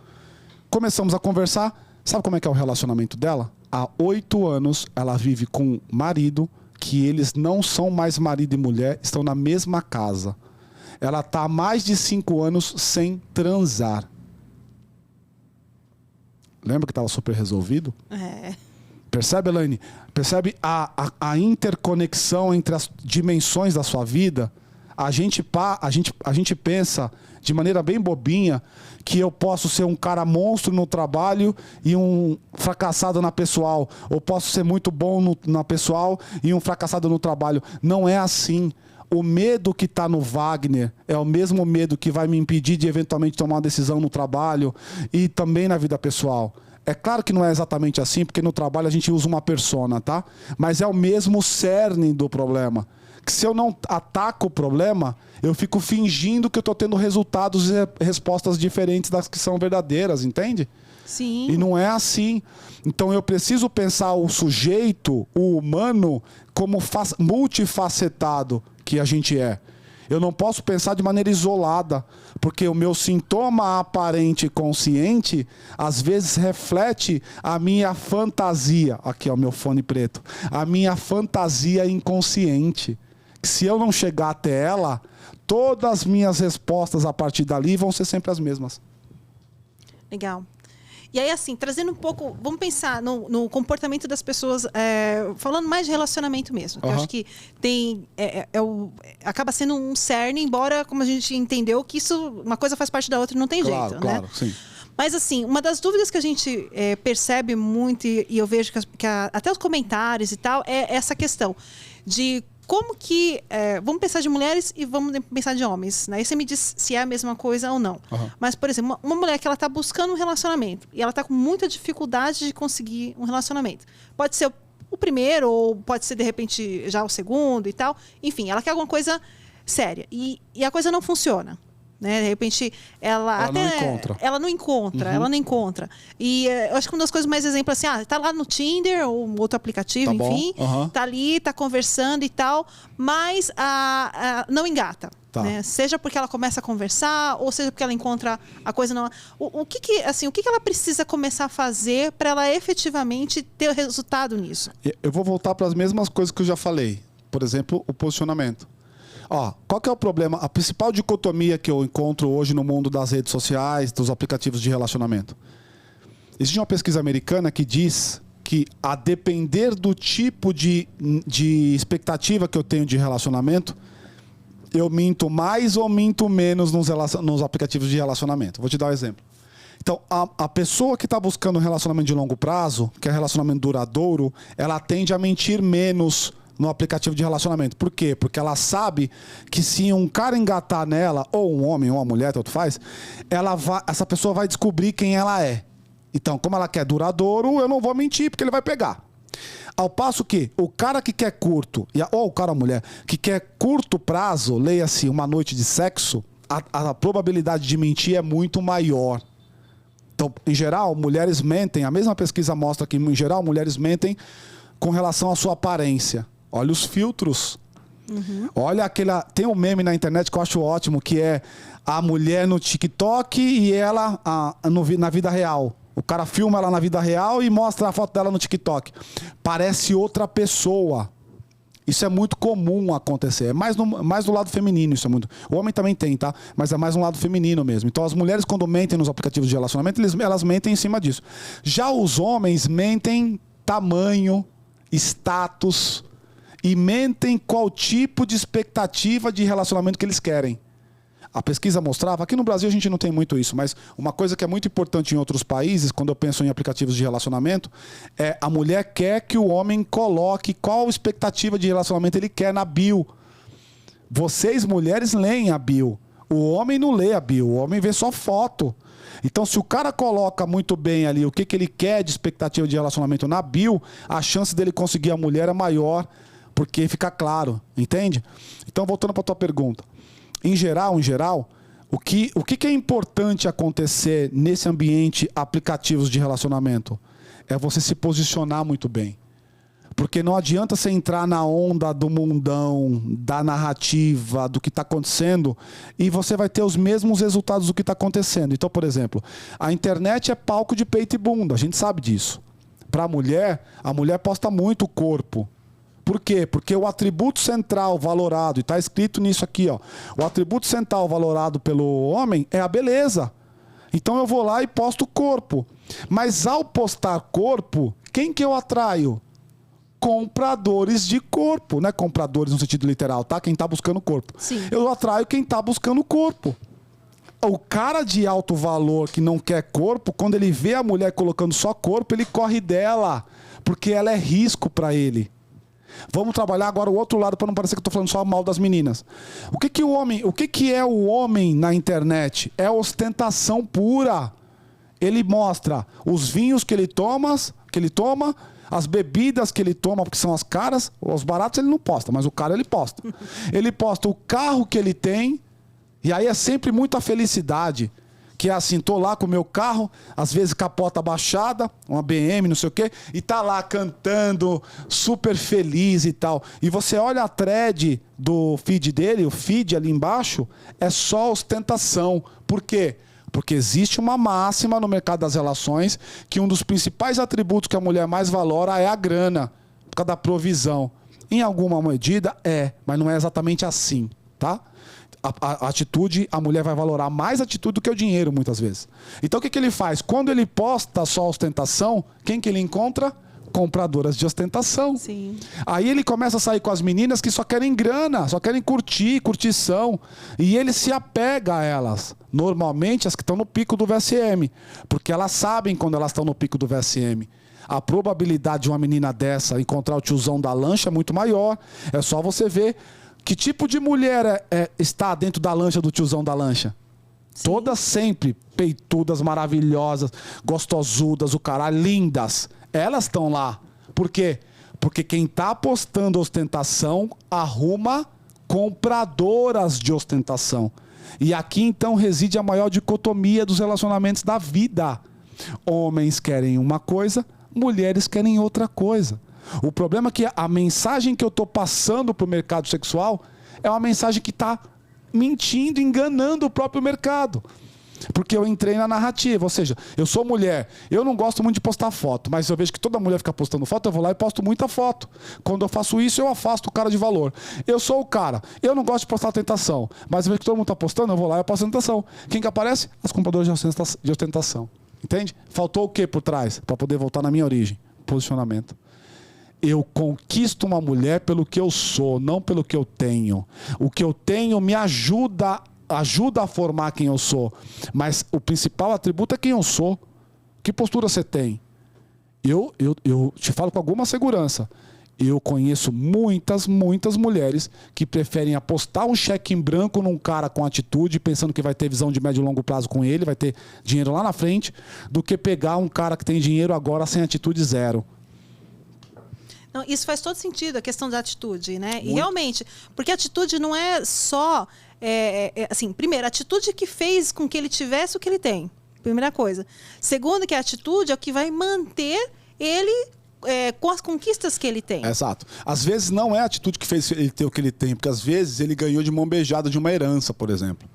Começamos a conversar. Sabe como é que é o relacionamento dela? Há 8 anos ela vive com um marido que eles não são mais marido e mulher, estão na mesma casa. Ela está há mais de 5 anos sem transar. Lembra que estava super resolvido? Percebe, Elaine? Percebe a interconexão entre as dimensões da sua vida? A gente pensa de maneira bem bobinha que eu posso ser um cara monstro no trabalho e um fracassado na pessoal. Ou posso ser muito bom na pessoal e um fracassado no trabalho. Não é assim. O medo que está no Wagner é o mesmo medo que vai me impedir de eventualmente tomar uma decisão no trabalho e também na vida pessoal. É claro que não é exatamente assim, porque no trabalho a gente usa uma persona, tá? Mas é o mesmo cerne do problema. Que se eu não ataco o problema, eu fico fingindo que eu estou tendo resultados e respostas diferentes das que são verdadeiras, entende? Sim. E não é assim. Então eu preciso pensar o sujeito, o humano, como multifacetado que a gente é. Eu não posso pensar de maneira isolada, porque o meu sintoma aparente consciente, às vezes reflete a minha fantasia. Aqui, ó, meu fone preto. A minha fantasia inconsciente. Se eu não chegar até ela, todas as minhas respostas a partir dali vão ser sempre as mesmas. Legal. E aí, assim, trazendo um pouco... Vamos pensar no comportamento das pessoas, falando mais de relacionamento mesmo. Que eu acho que tem... acaba sendo um cerne, embora, como a gente entendeu, que isso... Uma coisa faz parte da outra e não tem jeito, claro, né? Sim. Mas, assim, uma das dúvidas que a gente percebe muito, e eu vejo que até os comentários e tal, é essa questão de como que... vamos pensar de mulheres e vamos pensar de homens, né? Aí você me diz se é a mesma coisa ou não. Mas, por exemplo, uma mulher que ela está buscando um relacionamento e ela está com muita dificuldade de conseguir um relacionamento. Pode ser o primeiro ou pode ser, de repente, já o segundo e tal. Enfim, ela quer alguma coisa séria. E a coisa não funciona. Né? De repente, ela não encontra. Ela não encontra. E eu acho que uma das coisas mais exemplos assim, tá lá no Tinder ou outro aplicativo, tá enfim, tá ali, tá conversando e tal, mas não engata. Tá. Né? Seja porque ela começa a conversar, ou seja porque ela encontra a coisa não. O que ela precisa começar a fazer para ela efetivamente ter resultado nisso? Eu vou voltar para as mesmas coisas que eu já falei. Por exemplo, o posicionamento. Qual que é o problema? A principal dicotomia que eu encontro hoje no mundo das redes sociais, dos aplicativos de relacionamento. Existe uma pesquisa americana que diz que, a depender do tipo de expectativa que eu tenho de relacionamento, eu minto mais ou minto menos nos aplicativos de relacionamento. Vou te dar um exemplo. Então, a pessoa que está buscando um relacionamento de longo prazo, que é um relacionamento duradouro, ela tende a mentir menos no aplicativo de relacionamento. Por quê? Porque ela sabe que se um cara engatar nela, ou um homem ou uma mulher, tanto faz, essa pessoa vai descobrir quem ela é. Então, como ela quer duradouro, eu não vou mentir, porque ele vai pegar. Ao passo que o cara que quer curto, ou o cara ou a mulher, que quer curto prazo, leia-se uma noite de sexo, a probabilidade de mentir é muito maior. Então, em geral, mulheres mentem, a mesma pesquisa mostra que, em geral, mulheres mentem com relação à sua aparência. Olha os filtros. Olha tem um meme na internet que eu acho ótimo, que é a mulher no TikTok e ela na vida real. O cara filma ela na vida real e mostra a foto dela no TikTok. Parece outra pessoa. Isso é muito comum acontecer. É mais do lado feminino isso é muito. O homem também tem, tá? Mas é mais um lado feminino mesmo. Então as mulheres, quando mentem nos aplicativos de relacionamento, elas mentem em cima disso. Já os homens mentem tamanho, status, e mentem qual tipo de expectativa de relacionamento que eles querem. A pesquisa mostrava, aqui no Brasil a gente não tem muito isso, mas uma coisa que é muito importante em outros países, quando eu penso em aplicativos de relacionamento, é a mulher quer que o homem coloque qual expectativa de relacionamento ele quer na bio. Vocês, mulheres, leem a bio. O homem não lê a bio, o homem vê só foto. Então, se o cara coloca muito bem ali o que ele quer de expectativa de relacionamento na bio, a chance dele conseguir a mulher é maior, porque fica claro, entende? Então, voltando para a tua pergunta. Em geral, o que é importante acontecer nesse ambiente aplicativos de relacionamento? É você se posicionar muito bem. Porque não adianta você entrar na onda do mundão, da narrativa, do que está acontecendo, e você vai ter os mesmos resultados do que está acontecendo. Então, por exemplo, a internet é palco de peito e bunda, a gente sabe disso. Para a mulher posta muito o corpo. Por quê? Porque o atributo central valorado, e está escrito nisso aqui, o atributo central valorado pelo homem é a beleza. Então eu vou lá e posto o corpo. Mas ao postar corpo, quem que eu atraio? Compradores de corpo. Não é compradores no sentido literal, tá? Quem está buscando corpo. Sim. Eu atraio quem está buscando corpo. O cara de alto valor que não quer corpo, quando ele vê a mulher colocando só corpo, ele corre dela. Porque ela é risco para ele. Vamos trabalhar agora o outro lado para não parecer que eu estou falando só mal das meninas. O que é o homem na internet? É ostentação pura. Ele mostra os vinhos que ele toma, as bebidas que ele toma, porque são as caras, os baratos ele não posta, mas o cara ele posta. Ele posta o carro que ele tem, e aí é sempre muita felicidade. Que é assim, tô lá com o meu carro, às vezes capota baixada, uma BM, não sei o quê, e tá lá cantando, super feliz e tal. E você olha a thread do feed dele, o feed ali embaixo, é só ostentação. Por quê? Porque existe uma máxima no mercado das relações que um dos principais atributos que a mulher mais valora é a grana, por causa da provisão. Em alguma medida mas não é exatamente assim, tá? a atitude, a mulher vai valorar mais a atitude do que o dinheiro, muitas vezes. Então, o que ele faz? Quando ele posta só ostentação, quem que ele encontra? Compradoras de ostentação. Sim. Aí ele começa a sair com as meninas que só querem grana, só querem curtição. E ele se apega a elas. Normalmente as que estão no pico do VSM. Porque elas sabem quando elas estão no pico do VSM. A probabilidade de uma menina dessa encontrar o tiozão da lancha é muito maior. É só você ver que tipo de mulher está dentro da lancha do tiozão da lancha. Sim. Todas sempre peitudas, maravilhosas, gostosudas, o caralho, lindas. Elas estão lá. Por quê? Porque quem está apostando ostentação arruma compradoras de ostentação. E aqui então reside a maior dicotomia dos relacionamentos da vida. Homens querem uma coisa, mulheres querem outra coisa. O problema é que a mensagem que eu estou passando para o mercado sexual é uma mensagem que está mentindo, enganando o próprio mercado. Porque eu entrei na narrativa, ou seja, eu sou mulher, eu não gosto muito de postar foto, mas eu vejo que toda mulher fica postando foto, eu vou lá e posto muita foto. Quando eu faço isso, eu afasto o cara de valor. Eu sou o cara, eu não gosto de postar tentação, mas eu vejo que todo mundo está postando, eu vou lá e posto tentação. Quem que aparece? As compradoras de ostentação. Entende? Faltou o que por trás? Para poder voltar na minha origem. Posicionamento. Eu conquisto uma mulher pelo que eu sou, não pelo que eu tenho. O que eu tenho me ajuda a formar quem eu sou. Mas o principal atributo é quem eu sou. Que postura você tem? Eu te falo com alguma segurança. Eu conheço muitas mulheres que preferem apostar um cheque em branco num cara com atitude, pensando que vai ter visão de médio e longo prazo com ele, vai ter dinheiro lá na frente, do que pegar um cara que tem dinheiro agora sem atitude zero. Não, isso faz todo sentido, a questão da atitude, né? Muito. E realmente, porque a atitude não é só... assim, primeiro, a atitude que fez com que ele tivesse o que ele tem. Primeira coisa. Segundo, que a atitude é o que vai manter ele com as conquistas que ele tem. Exato. Às vezes não é a atitude que fez ele ter o que ele tem, porque às vezes ele ganhou de mão beijada de uma herança, por exemplo.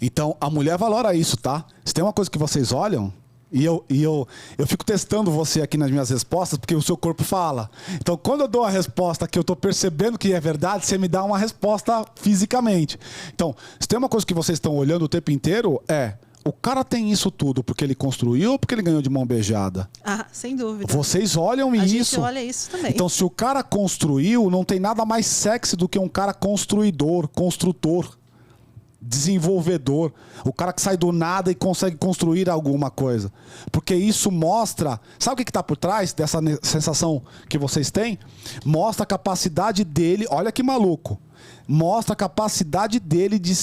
Então, a mulher valora isso, tá? Se tem uma coisa que vocês olham... E eu fico testando você aqui nas minhas respostas, porque o seu corpo fala. Então, quando eu dou a resposta que eu estou percebendo que é verdade, você me dá uma resposta fisicamente. Então, se tem uma coisa que vocês estão olhando o tempo inteiro, o cara tem isso tudo porque ele construiu ou porque ele ganhou de mão beijada? Ah, sem dúvida. Vocês olham isso. A gente olha isso também. Então, se o cara construiu, não tem nada mais sexy do que um cara construtor. Desenvolvedor, o cara que sai do nada e consegue construir alguma coisa, porque isso mostra, sabe o que está por trás dessa sensação que vocês têm? Mostra a capacidade dele, olha que maluco, mostra a capacidade dele de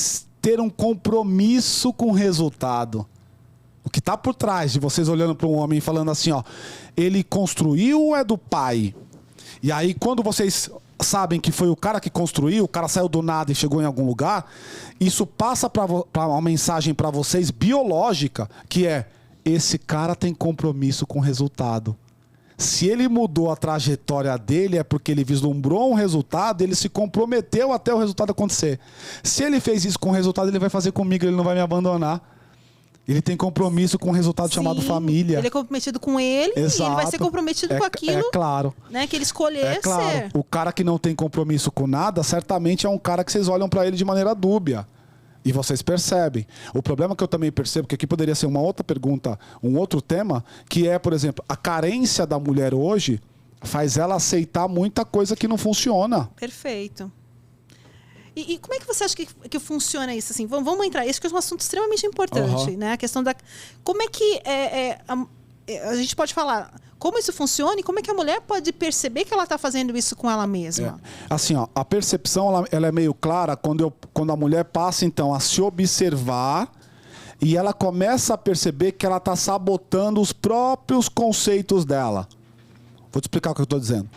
ter um compromisso com o resultado. O que está por trás de vocês olhando para um homem e falando assim, ó, ele construiu ou é do pai? E aí quando vocês sabem que foi o cara que construiu, o cara saiu do nada e chegou em algum lugar, isso passa para uma mensagem para vocês biológica, que é: esse cara tem compromisso com o resultado. Se ele mudou a trajetória dele, é porque ele vislumbrou um resultado, ele se comprometeu até o resultado acontecer. Se ele fez isso com o resultado, ele vai fazer comigo, ele não vai me abandonar. Ele tem compromisso com um resultado chamado família. Ele é comprometido com ele. Exato. E ele vai ser comprometido com aquilo, é claro, né, que ele escolher claro. ser. O cara que não tem compromisso com nada, certamente é um cara que vocês olham para ele de maneira dúbia. E vocês percebem. O problema que eu também percebo, que aqui poderia ser uma outra pergunta, um outro tema, que é, por exemplo, a carência da mulher hoje faz ela aceitar muita coisa que não funciona. Perfeito. E como é que você acha que funciona isso? Assim, vamos entrar. Esse é um assunto extremamente importante, né? A questão da... Como é que a gente pode falar como isso funciona e como é que a mulher pode perceber que ela está fazendo isso com ela mesma? Assim, ó, a percepção ela é meio clara quando a mulher passa, então, a se observar e ela começa a perceber que ela está sabotando os próprios conceitos dela. Vou te explicar o que eu estou dizendo.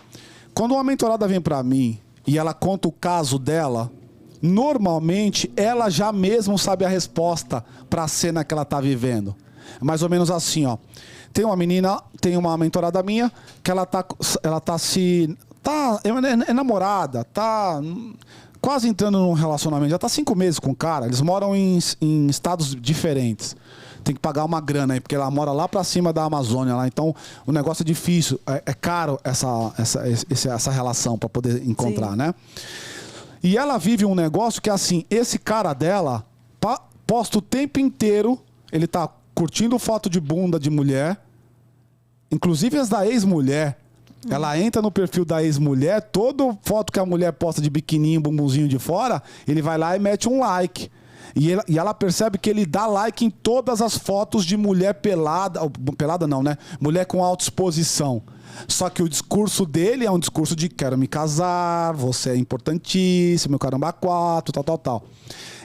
Quando uma mentorada vem para mim e ela conta o caso dela, normalmente ela já mesmo sabe a resposta para a cena que ela está vivendo. Mais ou menos assim, ó. Tem uma menina, tem uma mentorada minha, que ela é namorada, tá quase entrando num relacionamento, já tá 5 meses com o cara, eles moram em estados diferentes. Tem que pagar uma grana aí, porque ela mora lá pra cima da Amazônia, lá, então o negócio é difícil, é caro essa relação para poder encontrar, né? E ela vive um negócio que, assim, esse cara dela posta o tempo inteiro, ele tá curtindo foto de bunda de mulher, inclusive as da ex-mulher. Ela entra no perfil da ex-mulher, toda foto que a mulher posta de biquininho, bumbumzinho de fora, ele vai lá e mete um like. E ela percebe que ele dá like em todas as fotos de mulher pelada. Pelada não, né? Mulher com autoexposição. Só que o discurso dele é um discurso de quero me casar, você é importantíssimo, caramba, 4, tal.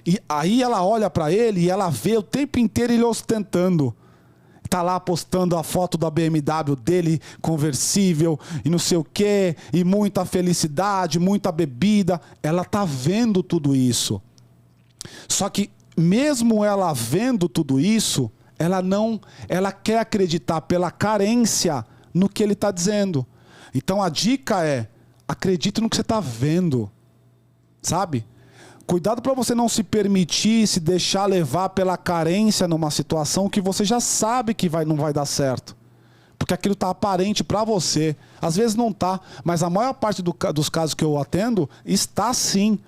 E aí ela olha pra ele e ela vê o tempo inteiro ele ostentando. Tá lá postando a foto da BMW dele, conversível, e não sei o quê, e muita felicidade, muita bebida. Ela tá vendo tudo isso. Só que mesmo ela vendo tudo isso, ela quer acreditar pela carência no que ele está dizendo. Então a dica é, acredite no que você está vendo, sabe? Cuidado para você não se permitir, se deixar levar pela carência numa situação que você já sabe que não vai dar certo. Porque aquilo está aparente para você. Às vezes não está, mas a maior parte dos casos que eu atendo está sim.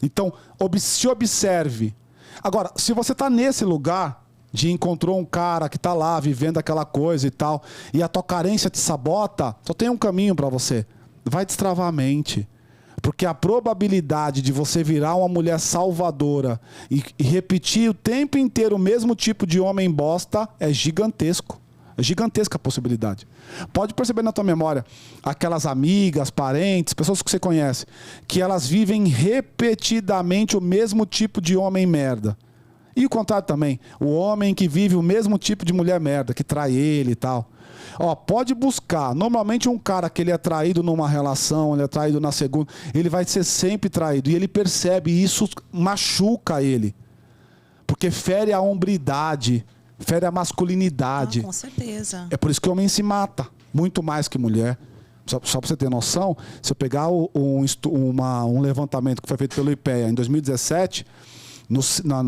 Então, se observe. Agora, se você está nesse lugar de encontrou um cara que está lá vivendo aquela coisa e tal, e a tua carência te sabota, só tem um caminho para você. Vai destravar a mente. Porque a probabilidade de você virar uma mulher salvadora e repetir o tempo inteiro o mesmo tipo de homem bosta é gigantesco. É gigantesca a possibilidade. Pode perceber na tua memória aquelas amigas, parentes, pessoas que você conhece, que elas vivem repetidamente o mesmo tipo de homem merda. E o contrário também. O homem que vive o mesmo tipo de mulher merda, que trai ele e tal. Ó, pode buscar. Normalmente um cara que ele é traído numa relação, ele é traído na segunda, ele vai ser sempre traído. E ele percebe, e isso machuca ele. Porque fere a hombridade, fere a masculinidade. Com certeza. É por isso que o homem se mata, muito mais que mulher. Só para você ter noção, se eu pegar um levantamento que foi feito pelo IPEA em 2017, no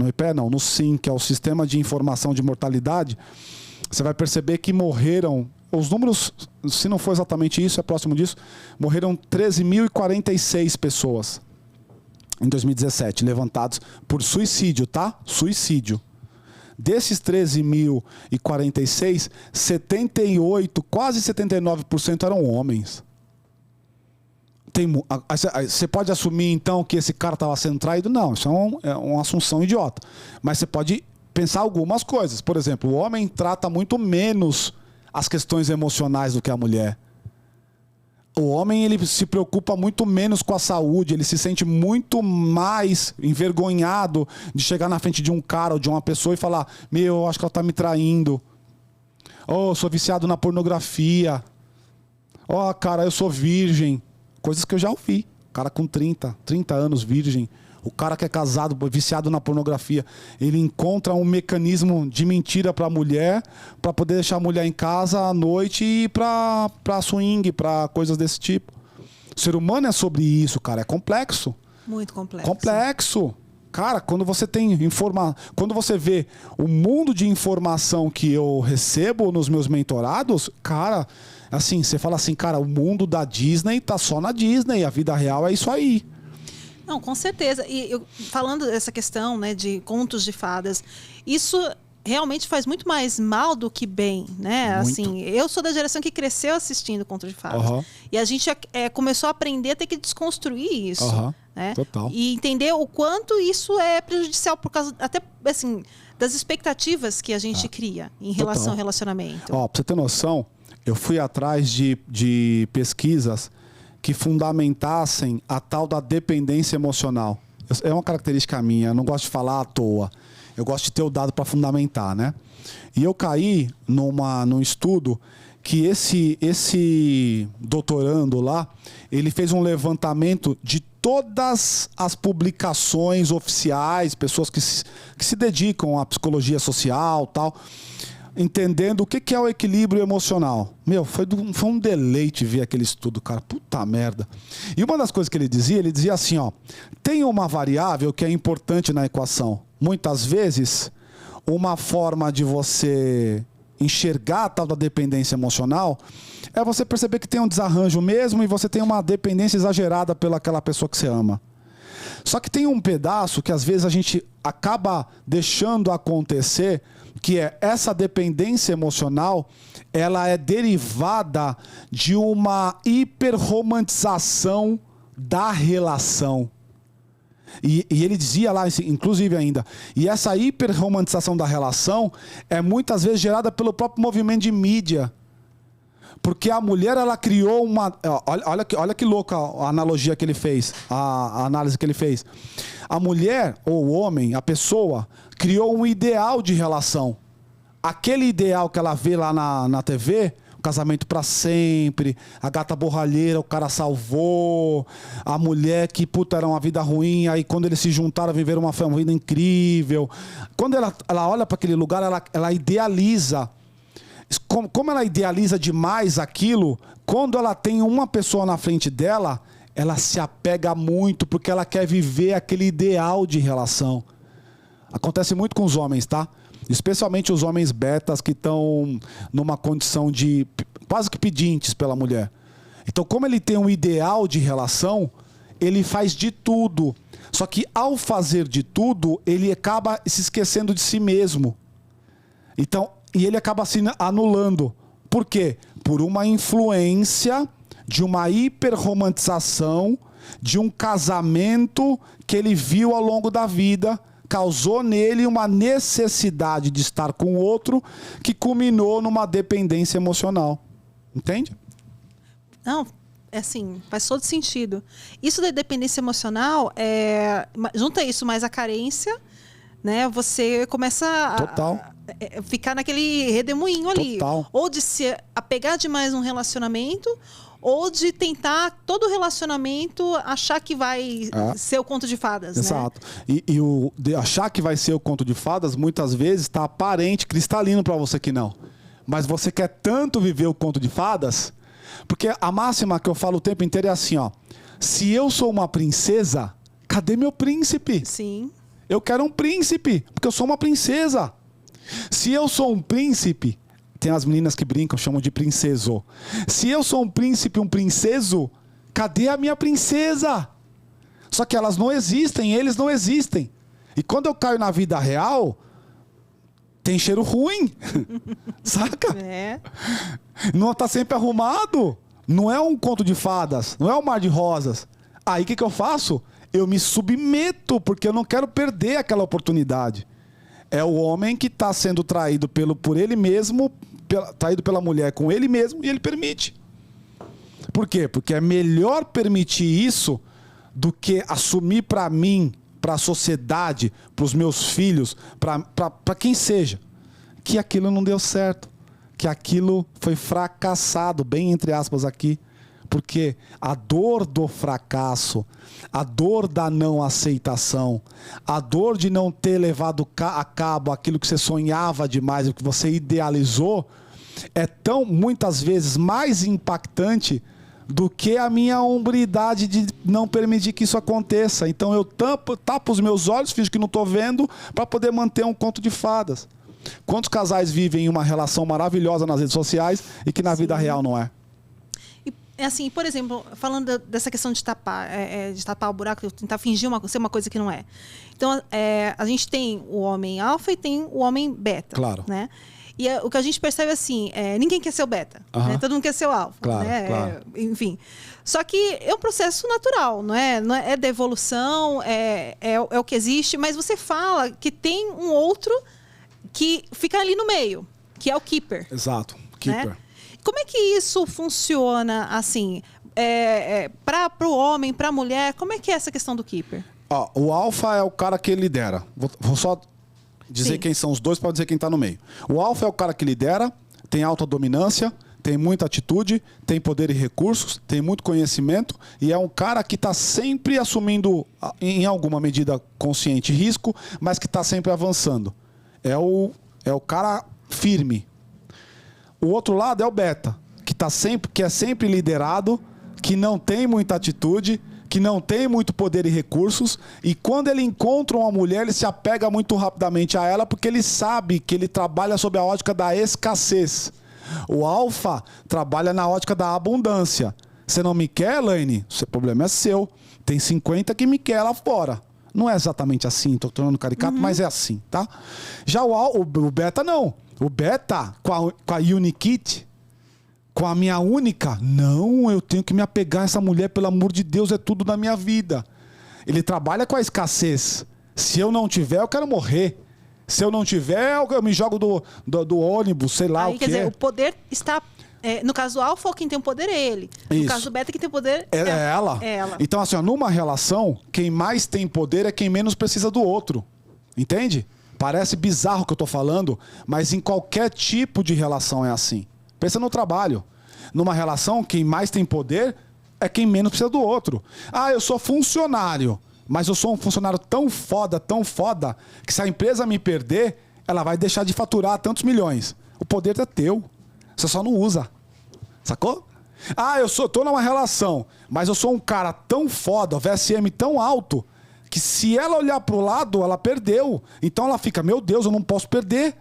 IPEA não, no SIM, que é o Sistema de Informação de Mortalidade, você vai perceber que morreram, os números, se não for exatamente isso, é próximo disso, morreram 13.046 pessoas em 2017, levantados por suicídio, tá? Suicídio. Desses 13.046, 78, quase 79% eram homens. Você pode assumir, então, que esse cara estava sendo traído? Não, isso é uma assunção idiota. Mas você pode pensar algumas coisas. Por exemplo, o homem trata muito menos as questões emocionais do que a mulher. O homem, ele se preocupa muito menos com a saúde, ele se sente muito mais envergonhado de chegar na frente de um cara ou de uma pessoa e falar: meu, eu acho que ela tá me traindo. Oh, eu sou viciado na pornografia. Oh, cara, eu sou virgem. Coisas que eu já ouvi. Cara com 30 anos, virgem. O cara que é casado, viciado na pornografia, ele encontra um mecanismo de mentira para a mulher, para poder deixar a mulher em casa à noite e ir para swing, para coisas desse tipo. O ser humano é sobre isso, cara. É complexo. Muito complexo. Complexo. Cara, quando você quando você vê o mundo de informação que eu recebo nos meus mentorados, cara, assim, você fala assim, cara, o mundo da Disney tá só na Disney, a vida real é isso aí. Não, com certeza. E falando dessa questão, né, de contos de fadas, isso realmente faz muito mais mal do que bem, né? Muito. Assim, eu sou da geração que cresceu assistindo contos de fadas. Uhum. E a gente começou a aprender a ter que desconstruir isso. Uhum. Né? Total. E entender o quanto isso é prejudicial por causa até assim das expectativas que a gente cria em relação ao relacionamento. Ó, pra você ter noção, eu fui atrás de pesquisas que fundamentassem a tal da dependência emocional. É uma característica minha, eu não gosto de falar à toa. Eu gosto de ter o dado para fundamentar, né? E eu caí num estudo que esse doutorando lá, ele fez um levantamento de todas as publicações oficiais, pessoas que se dedicam à psicologia social, tal, entendendo o que é o equilíbrio emocional. Meu, foi um deleite ver aquele estudo, cara. Puta merda. E uma das coisas que ele dizia assim, ó, tem uma variável que é importante na equação. Muitas vezes, uma forma de você enxergar a tal da dependência emocional é você perceber que tem um desarranjo mesmo e você tem uma dependência exagerada pelaquela pessoa que você ama. Só que tem um pedaço que às vezes a gente acaba deixando acontecer, que é essa dependência emocional, ela é derivada de uma hiperromantização da relação. E ele dizia lá, inclusive ainda, e essa hiperromantização da relação é muitas vezes gerada pelo próprio movimento de mídia. Porque a mulher, ela criou uma... Olha que louca a analogia que ele fez, a análise que ele fez. A mulher, ou o homem, a pessoa, criou um ideal de relação. Aquele ideal que ela vê lá na TV, o casamento pra sempre, a gata borralheira, o cara salvou, a mulher que, puta, era uma vida ruim, aí quando eles se juntaram, viveram uma vida incrível. Quando ela olha para aquele lugar, ela idealiza. Como ela idealiza demais aquilo, quando ela tem uma pessoa na frente dela, ela se apega muito, porque ela quer viver aquele ideal de relação. Acontece muito com os homens, tá? Especialmente os homens betas que estão numa condição de quase que pedintes pela mulher. Então, como ele tem um ideal de relação, ele faz de tudo. Só que ao fazer de tudo, ele acaba se esquecendo de si mesmo. Então, e ele acaba se anulando. Por quê? Por uma influência de uma hiperromantização de um casamento que ele viu ao longo da vida, causou nele uma necessidade de estar com o outro que culminou numa dependência emocional. Entende? Não, é assim, faz todo sentido. Isso da dependência emocional, junta isso mais a carência, né? Você começa a ficar naquele redemoinho ali. Total. Ou de se apegar demais num relacionamento, ou de tentar todo relacionamento achar que vai ser o conto de fadas. Exato. Né? E de achar que vai ser o conto de fadas, muitas vezes está aparente, cristalino para você que não. Mas você quer tanto viver o conto de fadas, porque a máxima que eu falo o tempo inteiro é assim, ó. Se eu sou uma princesa, cadê meu príncipe? Sim. Eu quero um príncipe, porque eu sou uma princesa. Se eu sou um príncipe, tem as meninas que brincam, chamam de princeso. Se eu sou um príncipe, um princeso, cadê a minha princesa? Só que elas não existem, eles não existem. E quando eu caio na vida real, tem cheiro ruim. Saca? É. Não tá sempre arrumado. Não é um conto de fadas, não é um mar de rosas. Aí o que eu faço? Eu me submeto, porque eu não quero perder aquela oportunidade. É o homem que está sendo traído por ele mesmo, traído pela mulher com ele mesmo, e ele permite. Por quê? Porque é melhor permitir isso do que assumir para mim, para a sociedade, para os meus filhos, para quem seja, que aquilo não deu certo, que aquilo foi fracassado, bem entre aspas aqui. Porque a dor do fracasso, a dor da não aceitação, a dor de não ter levado a cabo aquilo que você sonhava demais, o que você idealizou, é tão, muitas vezes, mais impactante do que a minha hombridade de não permitir que isso aconteça. Então eu tapo os meus olhos, finjo que não estou vendo, para poder manter um conto de fadas. Quantos casais vivem uma relação maravilhosa nas redes sociais e que na vida real não é? Assim, por exemplo, falando dessa questão de tapar o buraco, tentar fingir ser uma coisa que não é. Então, a gente tem o homem alfa e tem o homem beta. Claro. Né? E o que a gente percebe assim, ninguém quer ser o beta. Né? Todo mundo quer ser o alfa. Claro, né? claro. Enfim. Só que é um processo natural, não é? Não é da evolução, é o que existe. Mas você fala que tem um outro que fica ali no meio, que é o keeper. Exato, keeper. Né? Como é que isso funciona, assim, para o homem, para a mulher? Como é que é essa questão do keeper? O alfa é o cara que lidera. Vou só dizer quem são os dois para dizer quem está no meio. O alfa é o cara que lidera, tem alta dominância, tem muita atitude, tem poder e recursos, tem muito conhecimento e é um cara que está sempre assumindo, em alguma medida consciente, risco, mas que está sempre avançando. É o cara firme. O outro lado é o beta, que é sempre liderado, que não tem muita atitude, que não tem muito poder e recursos, e quando ele encontra uma mulher, ele se apega muito rapidamente a ela, porque ele sabe que ele trabalha sob a ótica da escassez. O alfa trabalha na ótica da abundância. Você não me quer, Elaine? O seu problema é seu. Tem 50 que me quer lá fora. Não é exatamente assim, tô tornando caricato, mas é assim, tá? Já o beta não. O beta, com a Unikit, com a minha única, não, eu tenho que me apegar a essa mulher, pelo amor de Deus, é tudo na minha vida. Ele trabalha com a escassez. Se eu não tiver, eu quero morrer. Se eu não tiver, eu me jogo do ônibus, sei lá o que. Quer dizer, o poder está... no caso do alfa, quem tem o poder é ele. No Isso. caso do beta, quem tem o poder é ela. É ela. Então, assim, ó, numa relação, quem mais tem poder é quem menos precisa do outro. Entende? Parece bizarro o que eu tô falando, mas em qualquer tipo de relação é assim. Pensa no trabalho. Numa relação, quem mais tem poder é quem menos precisa do outro. Ah, eu sou funcionário, mas eu sou um funcionário tão foda, que se a empresa me perder, ela vai deixar de faturar tantos milhões. O poder é teu. Você só não usa. Sacou? Ah, tô numa relação, mas eu sou um cara tão foda, o VSM tão alto, que se ela olhar pro lado, ela perdeu. Então ela fica, meu Deus, eu não posso perder.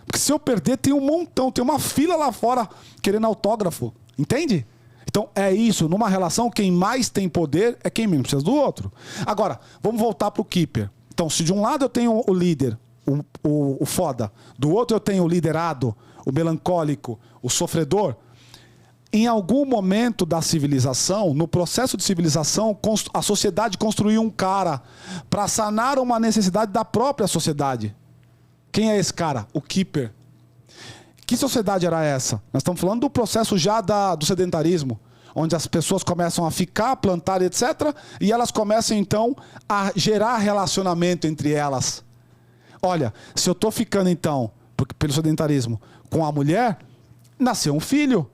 Porque se eu perder, tem um montão, tem uma fila lá fora querendo autógrafo. Entende? Então é isso. Numa relação, quem mais tem poder é quem menos precisa do outro. Agora, vamos voltar pro keeper. Então, se de um lado eu tenho o líder, o foda, do outro eu tenho o liderado, o melancólico, o sofredor, em algum momento da civilização, no processo de civilização, a sociedade construiu um cara para sanar uma necessidade da própria sociedade. Quem é esse cara? O keeper. Que sociedade era essa? Nós estamos falando do processo já do sedentarismo, onde as pessoas começam a ficar, plantar, etc. E elas começam, então, a gerar relacionamento entre elas. Olha, se eu estou ficando, então, pelo sedentarismo, com a mulher, nasceu um filho.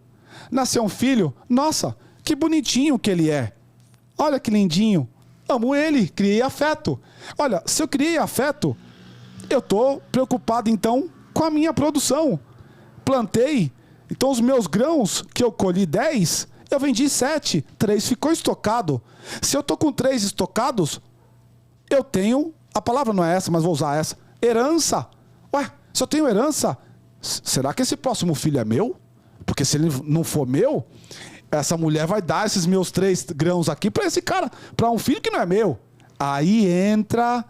Nasceu um filho, nossa, que bonitinho que ele é. Olha que lindinho. Amo ele, criei afeto. Olha, se eu criei afeto, eu estou preocupado, então, com a minha produção. Plantei, então os meus grãos, que eu colhi 10, eu vendi 7, 3 ficou estocado. Se eu estou com 3 estocados, eu tenho, a palavra não é essa, mas vou usar essa, herança. Ué, se eu tenho herança, será que esse próximo filho é meu? Porque se ele não for meu, essa mulher vai dar esses meus 3 grãos aqui para esse cara, para um filho que não é meu. Aí entra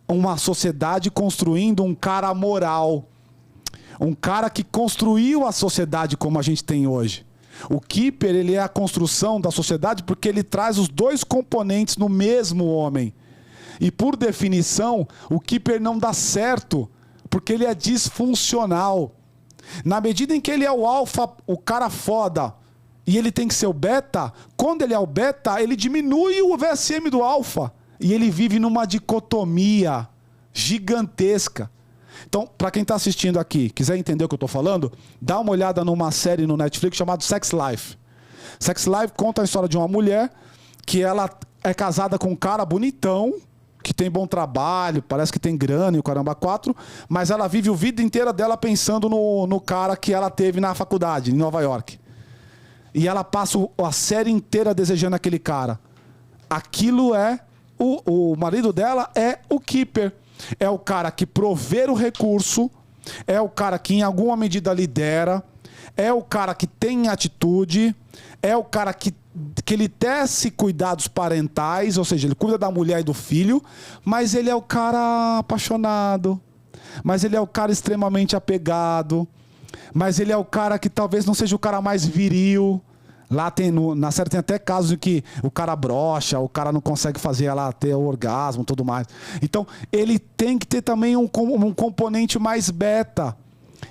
uma sociedade construindo um cara moral. Um cara que construiu a sociedade como a gente tem hoje. O keeper, ele é a construção da sociedade porque ele traz os 2 componentes no mesmo homem. E por definição, o keeper não dá certo porque ele é disfuncional. Na medida em que ele é o alfa, o cara foda, e ele tem que ser o beta, quando ele é o beta, ele diminui o VSM do alfa. E ele vive numa dicotomia gigantesca. Então, para quem está assistindo aqui, quiser entender o que eu estou falando, dá uma olhada numa série no Netflix chamada Sex Life. Sex Life conta a história de uma mulher que ela é casada com um cara bonitão, que tem bom trabalho, parece que tem grana e o caramba 4, mas ela vive a vida inteira dela pensando no cara que ela teve na faculdade, em Nova York. E ela passa a série inteira desejando aquele cara. Aquilo é... O marido dela é o keeper. É o cara que provê o recurso, é o cara que em alguma medida lidera, é o cara que tem atitude, é o cara que ele tece cuidados parentais, ou seja, ele cuida da mulher e do filho, mas ele é o cara apaixonado, mas ele é o cara extremamente apegado, mas ele é o cara que talvez não seja o cara mais viril. Lá na série tem até casos em que o cara brocha, o cara não consegue fazer ela ter o orgasmo e tudo mais. Então, ele tem que ter também um componente mais beta.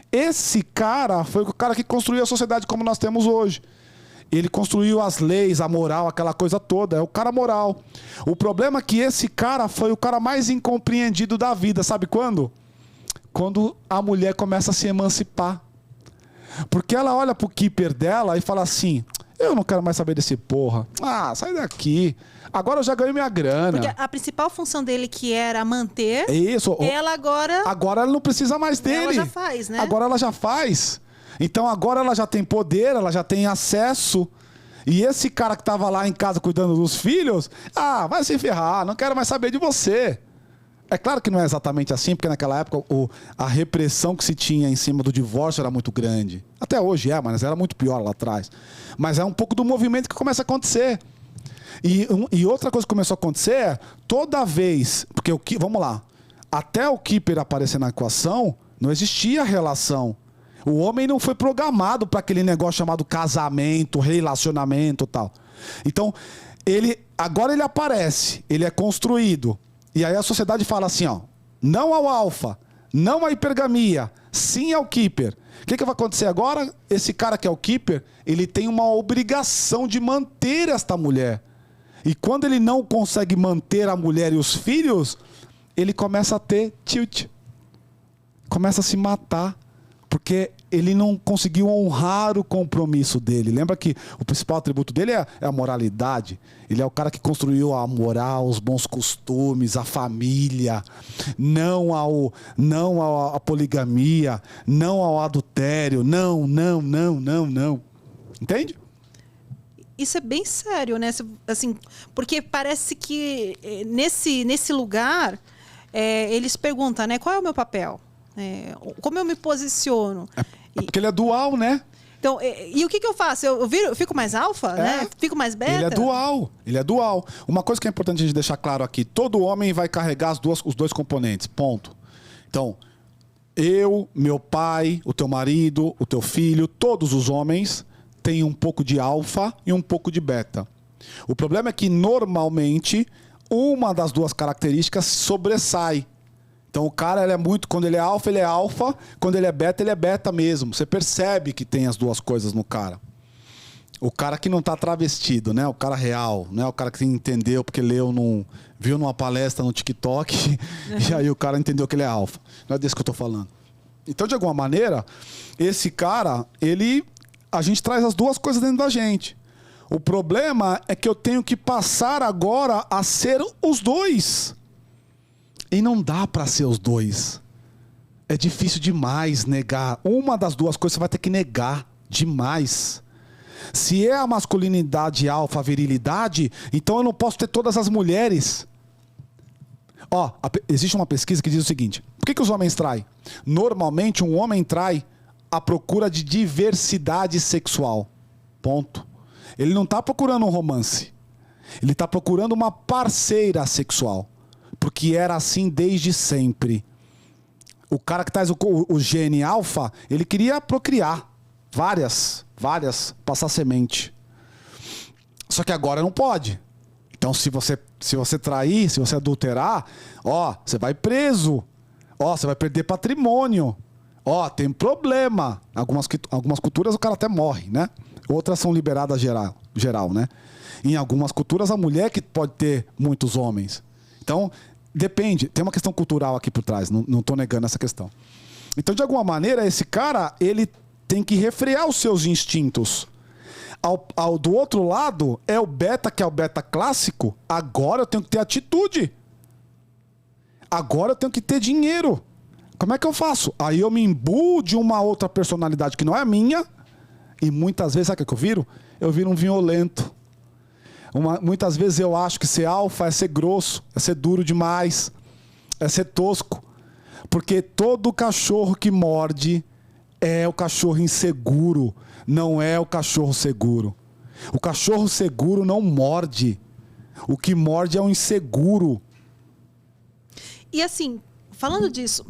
Esse cara foi o cara que construiu a sociedade como nós temos hoje. Ele construiu as leis, a moral, aquela coisa toda. É o cara moral. O problema é que esse cara foi o cara mais incompreendido da vida. Sabe quando? Quando a mulher começa a se emancipar. Porque ela olha pro keeper dela e fala assim... Eu não quero mais saber desse porra. Ah, sai daqui. Agora eu já ganhei minha grana. Porque a principal função dele, que era manter... Isso. Ela agora... Agora ela não precisa mais dele. Ela já faz, né? Agora ela já faz. Então agora ela já tem poder, ela já tem acesso. E esse cara que tava lá em casa cuidando dos filhos... Ah, vai se ferrar. Não quero mais saber de você. É claro que não é exatamente assim, porque naquela época a repressão que se tinha em cima do divórcio era muito grande. Até hoje mas era muito pior lá atrás. Mas é um pouco do movimento que começa a acontecer. E outra coisa que começou a acontecer é, toda vez... Porque, vamos lá, até o Keeper aparecer na equação, não existia relação. O homem não foi programado para aquele negócio chamado casamento, relacionamento e tal. Então, agora ele aparece, ele é construído. E aí a sociedade fala assim, ó, não ao alfa, não à hipergamia, sim ao Keeper. O que vai acontecer agora? Esse cara que é o Keeper, ele tem uma obrigação de manter esta mulher. E quando ele não consegue manter a mulher e os filhos, ele começa a ter tilt. Começa a se matar. Porque ele não conseguiu honrar o compromisso dele. Lembra que o principal atributo dele é a moralidade. Ele é o cara que construiu a moral, os bons costumes, a família, não à poligamia, não ao adultério, não. Entende? Isso é bem sério, né? Assim, porque parece que nesse lugar eles perguntam, né? Qual é o meu papel? Como eu me posiciono? Porque ele é dual, né? Então, e o que eu faço? Eu fico mais alfa, né? Fico mais beta? Ele é dual. Uma coisa que é importante a gente deixar claro aqui, todo homem vai carregar os dois componentes, ponto. Então, eu, meu pai, o teu marido, o teu filho, todos os homens têm um pouco de alfa e um pouco de beta. O problema é que, normalmente, uma das duas características sobressai. Então o cara, quando ele é alfa, quando ele é beta mesmo. Você percebe que tem as duas coisas no cara. O cara que não tá travestido, né? O cara real, né? O cara que entendeu porque viu numa palestra no TikTok e aí o cara entendeu que ele é alfa. Não é desse que eu tô falando. Então, de alguma maneira, esse cara, a gente traz as duas coisas dentro da gente. O problema é que eu tenho que passar agora a ser os dois. E não dá para ser os dois. É difícil demais negar. Uma das duas coisas você vai ter que negar demais. Se é a masculinidade alfa, a virilidade, então eu não posso ter todas as mulheres. Existe uma pesquisa que diz o seguinte: por que os homens traem? Normalmente um homem trai à procura de diversidade sexual. Ponto. Ele não está procurando um romance. Ele está procurando uma parceira sexual. Porque era assim desde sempre. O cara que traz o gene alfa, ele queria procriar. Várias, passar semente. Só que agora não pode. Então se você trair, se você adulterar, você vai preso. Você vai perder patrimônio. Tem problema. Algumas culturas o cara até morre, né? Outras são liberadas geral, né? Em algumas culturas a mulher que pode ter muitos homens. Então, depende. Tem uma questão cultural aqui por trás. Não estou negando essa questão. Então, de alguma maneira, esse cara, ele tem que refrear os seus instintos. Do outro lado, é o beta, que é o beta clássico. Agora eu tenho que ter atitude. Agora eu tenho que ter dinheiro. Como é que eu faço? Aí eu me imbuo de uma outra personalidade que não é a minha. E muitas vezes, sabe o que eu viro? Eu viro um violento. Muitas vezes eu acho que ser alfa é ser grosso, é ser duro demais, é ser tosco. Porque todo cachorro que morde é o cachorro inseguro, não é o cachorro seguro. O cachorro seguro não morde. O que morde é o inseguro. E assim, falando disso,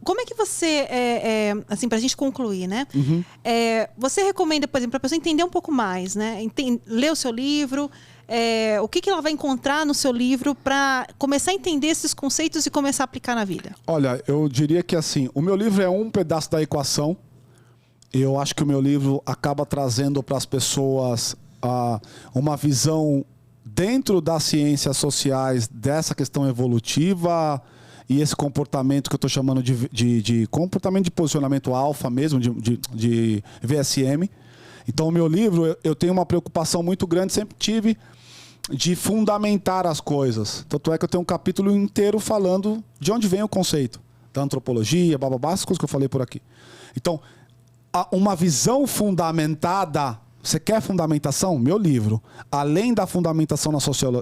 como é que você, assim, pra gente concluir, né? Uhum. Você recomenda, por exemplo, pra pessoa entender um pouco mais, né? Ler o seu livro, o que ela vai encontrar no seu livro para começar a entender esses conceitos e começar a aplicar na vida? Olha, eu diria que assim, o meu livro é um pedaço da equação. Eu acho que o meu livro acaba trazendo para as pessoas uma visão dentro das ciências sociais dessa questão evolutiva e esse comportamento que eu estou chamando de comportamento de posicionamento alfa mesmo, de VSM. Então, o meu livro, eu tenho uma preocupação muito grande, sempre tive, de fundamentar as coisas. Tanto é que eu tenho um capítulo inteiro falando de onde vem o conceito da antropologia, as coisas que eu falei por aqui. Então, uma visão fundamentada Você quer fundamentação? Meu livro. Além da fundamentação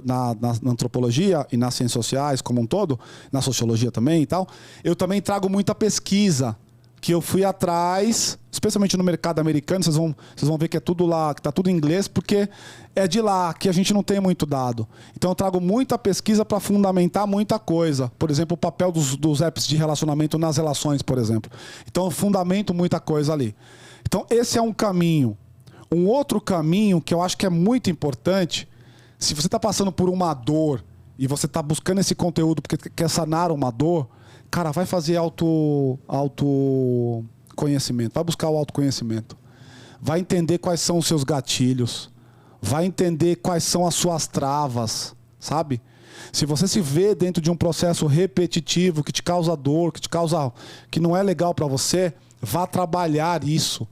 na antropologia e nas ciências sociais como um todo, na sociologia também e tal, eu também trago muita pesquisa que eu fui atrás, especialmente no mercado americano. Vocês vão ver que é tudo lá, que tá tudo em inglês, porque é de lá que a gente não tem muito dado. Então eu trago muita pesquisa para fundamentar muita coisa. Por exemplo, o papel dos apps de relacionamento nas relações, por exemplo. Então eu fundamento muita coisa ali. Então esse é um caminho. Um outro caminho que eu acho que é muito importante, se você está passando por uma dor e você está buscando esse conteúdo porque quer sanar uma dor, cara, vai fazer autoconhecimento, vai buscar o autoconhecimento. Vai entender quais são os seus gatilhos, vai entender quais são as suas travas, sabe? Se você se vê dentro de um processo repetitivo que te causa dor, que não é legal para você, vá trabalhar isso.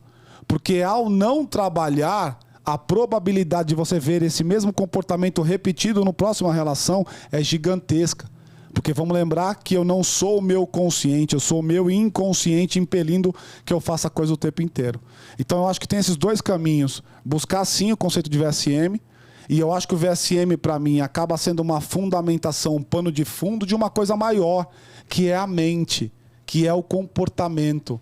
Porque ao não trabalhar, a probabilidade de você ver esse mesmo comportamento repetido no próxima relação é gigantesca. Porque vamos lembrar que eu não sou o meu consciente, eu sou o meu inconsciente impelindo que eu faça a coisa o tempo inteiro. Então eu acho que tem esses dois caminhos. Buscar sim o conceito de VSM, e eu acho que o VSM para mim acaba sendo uma fundamentação, um pano de fundo de uma coisa maior, que é a mente, que é o comportamento.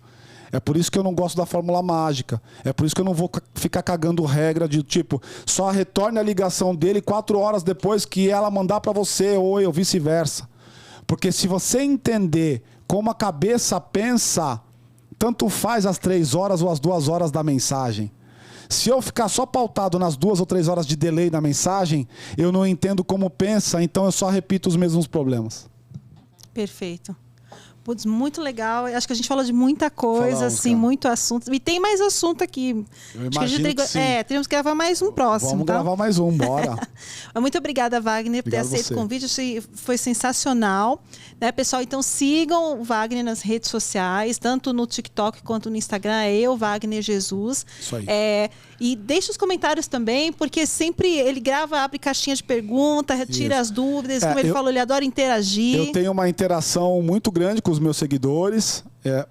É por isso que eu não gosto da fórmula mágica. É por isso que eu não vou ficar cagando regra de tipo, só retorne a ligação dele 4 horas depois que ela mandar para você, ou vice-versa. Porque se você entender como a cabeça pensa, tanto faz as 3 horas ou as 2 horas da mensagem. Se eu ficar só pautado nas 2 ou 3 horas de delay na mensagem, eu não entendo como pensa, então eu só repito os mesmos problemas. Perfeito. Putz, muito legal. Acho que a gente falou de muita coisa, Falamos, assim, cara. muito assunto. E tem mais assunto aqui. Eu Acho que a gente imagino que sim. temos que gravar mais um próximo. Vamos tá? gravar mais um, bora. Muito obrigada, Wagner, por ter Obrigado aceito você. o convite. Achei, foi sensacional. Né, pessoal, então sigam o Wagner nas redes sociais, tanto no TikTok quanto no Instagram. É eu, Wagner Jesus. Isso aí. E deixe os comentários também, porque sempre ele grava, abre caixinha de pergunta, retira as dúvidas. Como ele falou, ele adora interagir. Eu tenho uma interação muito grande com os meus seguidores.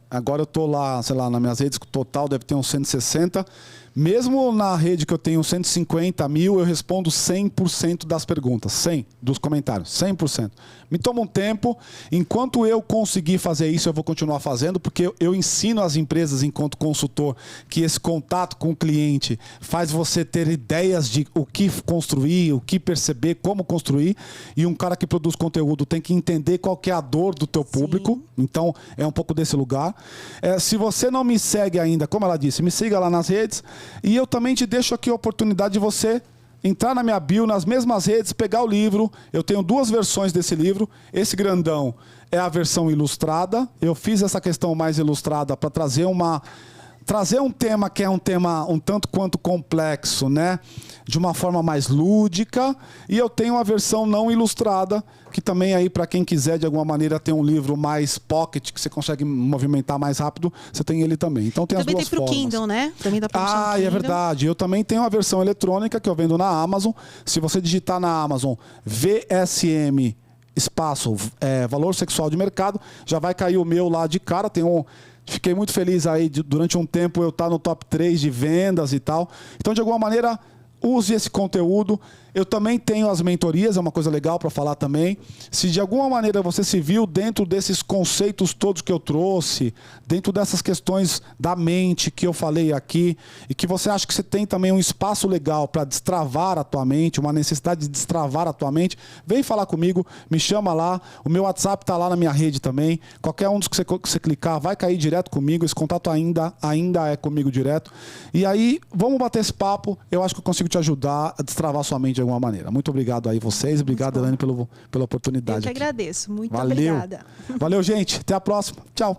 Agora eu tô lá, sei lá, nas minhas redes, total deve ter uns 160. Mesmo na rede que eu tenho 150 mil, eu respondo 100% das perguntas. 100% dos comentários. 100%. Me toma um tempo. Enquanto eu conseguir fazer isso, eu vou continuar fazendo, porque eu ensino as empresas, enquanto consultor, que esse contato com o cliente faz você ter ideias de o que construir, o que perceber, como construir. E um cara que produz conteúdo tem que entender qual que é a dor do teu público. Sim. Então, é um pouco desse lugar. Se você não me segue ainda, como ela disse, me siga lá nas redes. E eu também te deixo aqui a oportunidade de você entrar na minha bio, nas mesmas redes, pegar o livro. Eu tenho 2 versões desse livro. Esse grandão é a versão ilustrada. Eu fiz essa questão mais ilustrada para trazer um tema que é um tema um tanto quanto complexo, né? De uma forma mais lúdica. E eu tenho a versão não ilustrada, que também aí para quem quiser de alguma maneira ter um livro mais pocket, que você consegue movimentar mais rápido, você tem ele também. Então tem também as 2 formas. Também tem pro Kindle, né? Também dá pra puxar no Kindle. É verdade. Eu também tenho a versão eletrônica que eu vendo na Amazon. Se você digitar na Amazon VSM espaço valor sexual de mercado, já vai cair o meu lá de cara. Fiquei muito feliz aí durante um tempo eu estar no top 3 de vendas e tal. Então, de alguma maneira, use esse conteúdo. Eu também tenho as mentorias, é uma coisa legal para falar também. Se de alguma maneira você se viu dentro desses conceitos todos que eu trouxe, dentro dessas questões da mente que eu falei aqui, e que você acha que você tem também um espaço legal para destravar a tua mente, uma necessidade de destravar a tua mente, vem falar comigo, me chama lá. O meu WhatsApp está lá na minha rede também. Qualquer um dos que você clicar vai cair direto comigo. Esse contato ainda é comigo direto. E aí, vamos bater esse papo. Eu acho que eu consigo te ajudar a destravar sua mente de alguma maneira. Muito obrigado aí vocês. Obrigado, Elaine, pela oportunidade. Eu que agradeço. Muito Valeu. obrigada. Valeu, gente. Até a próxima. Tchau.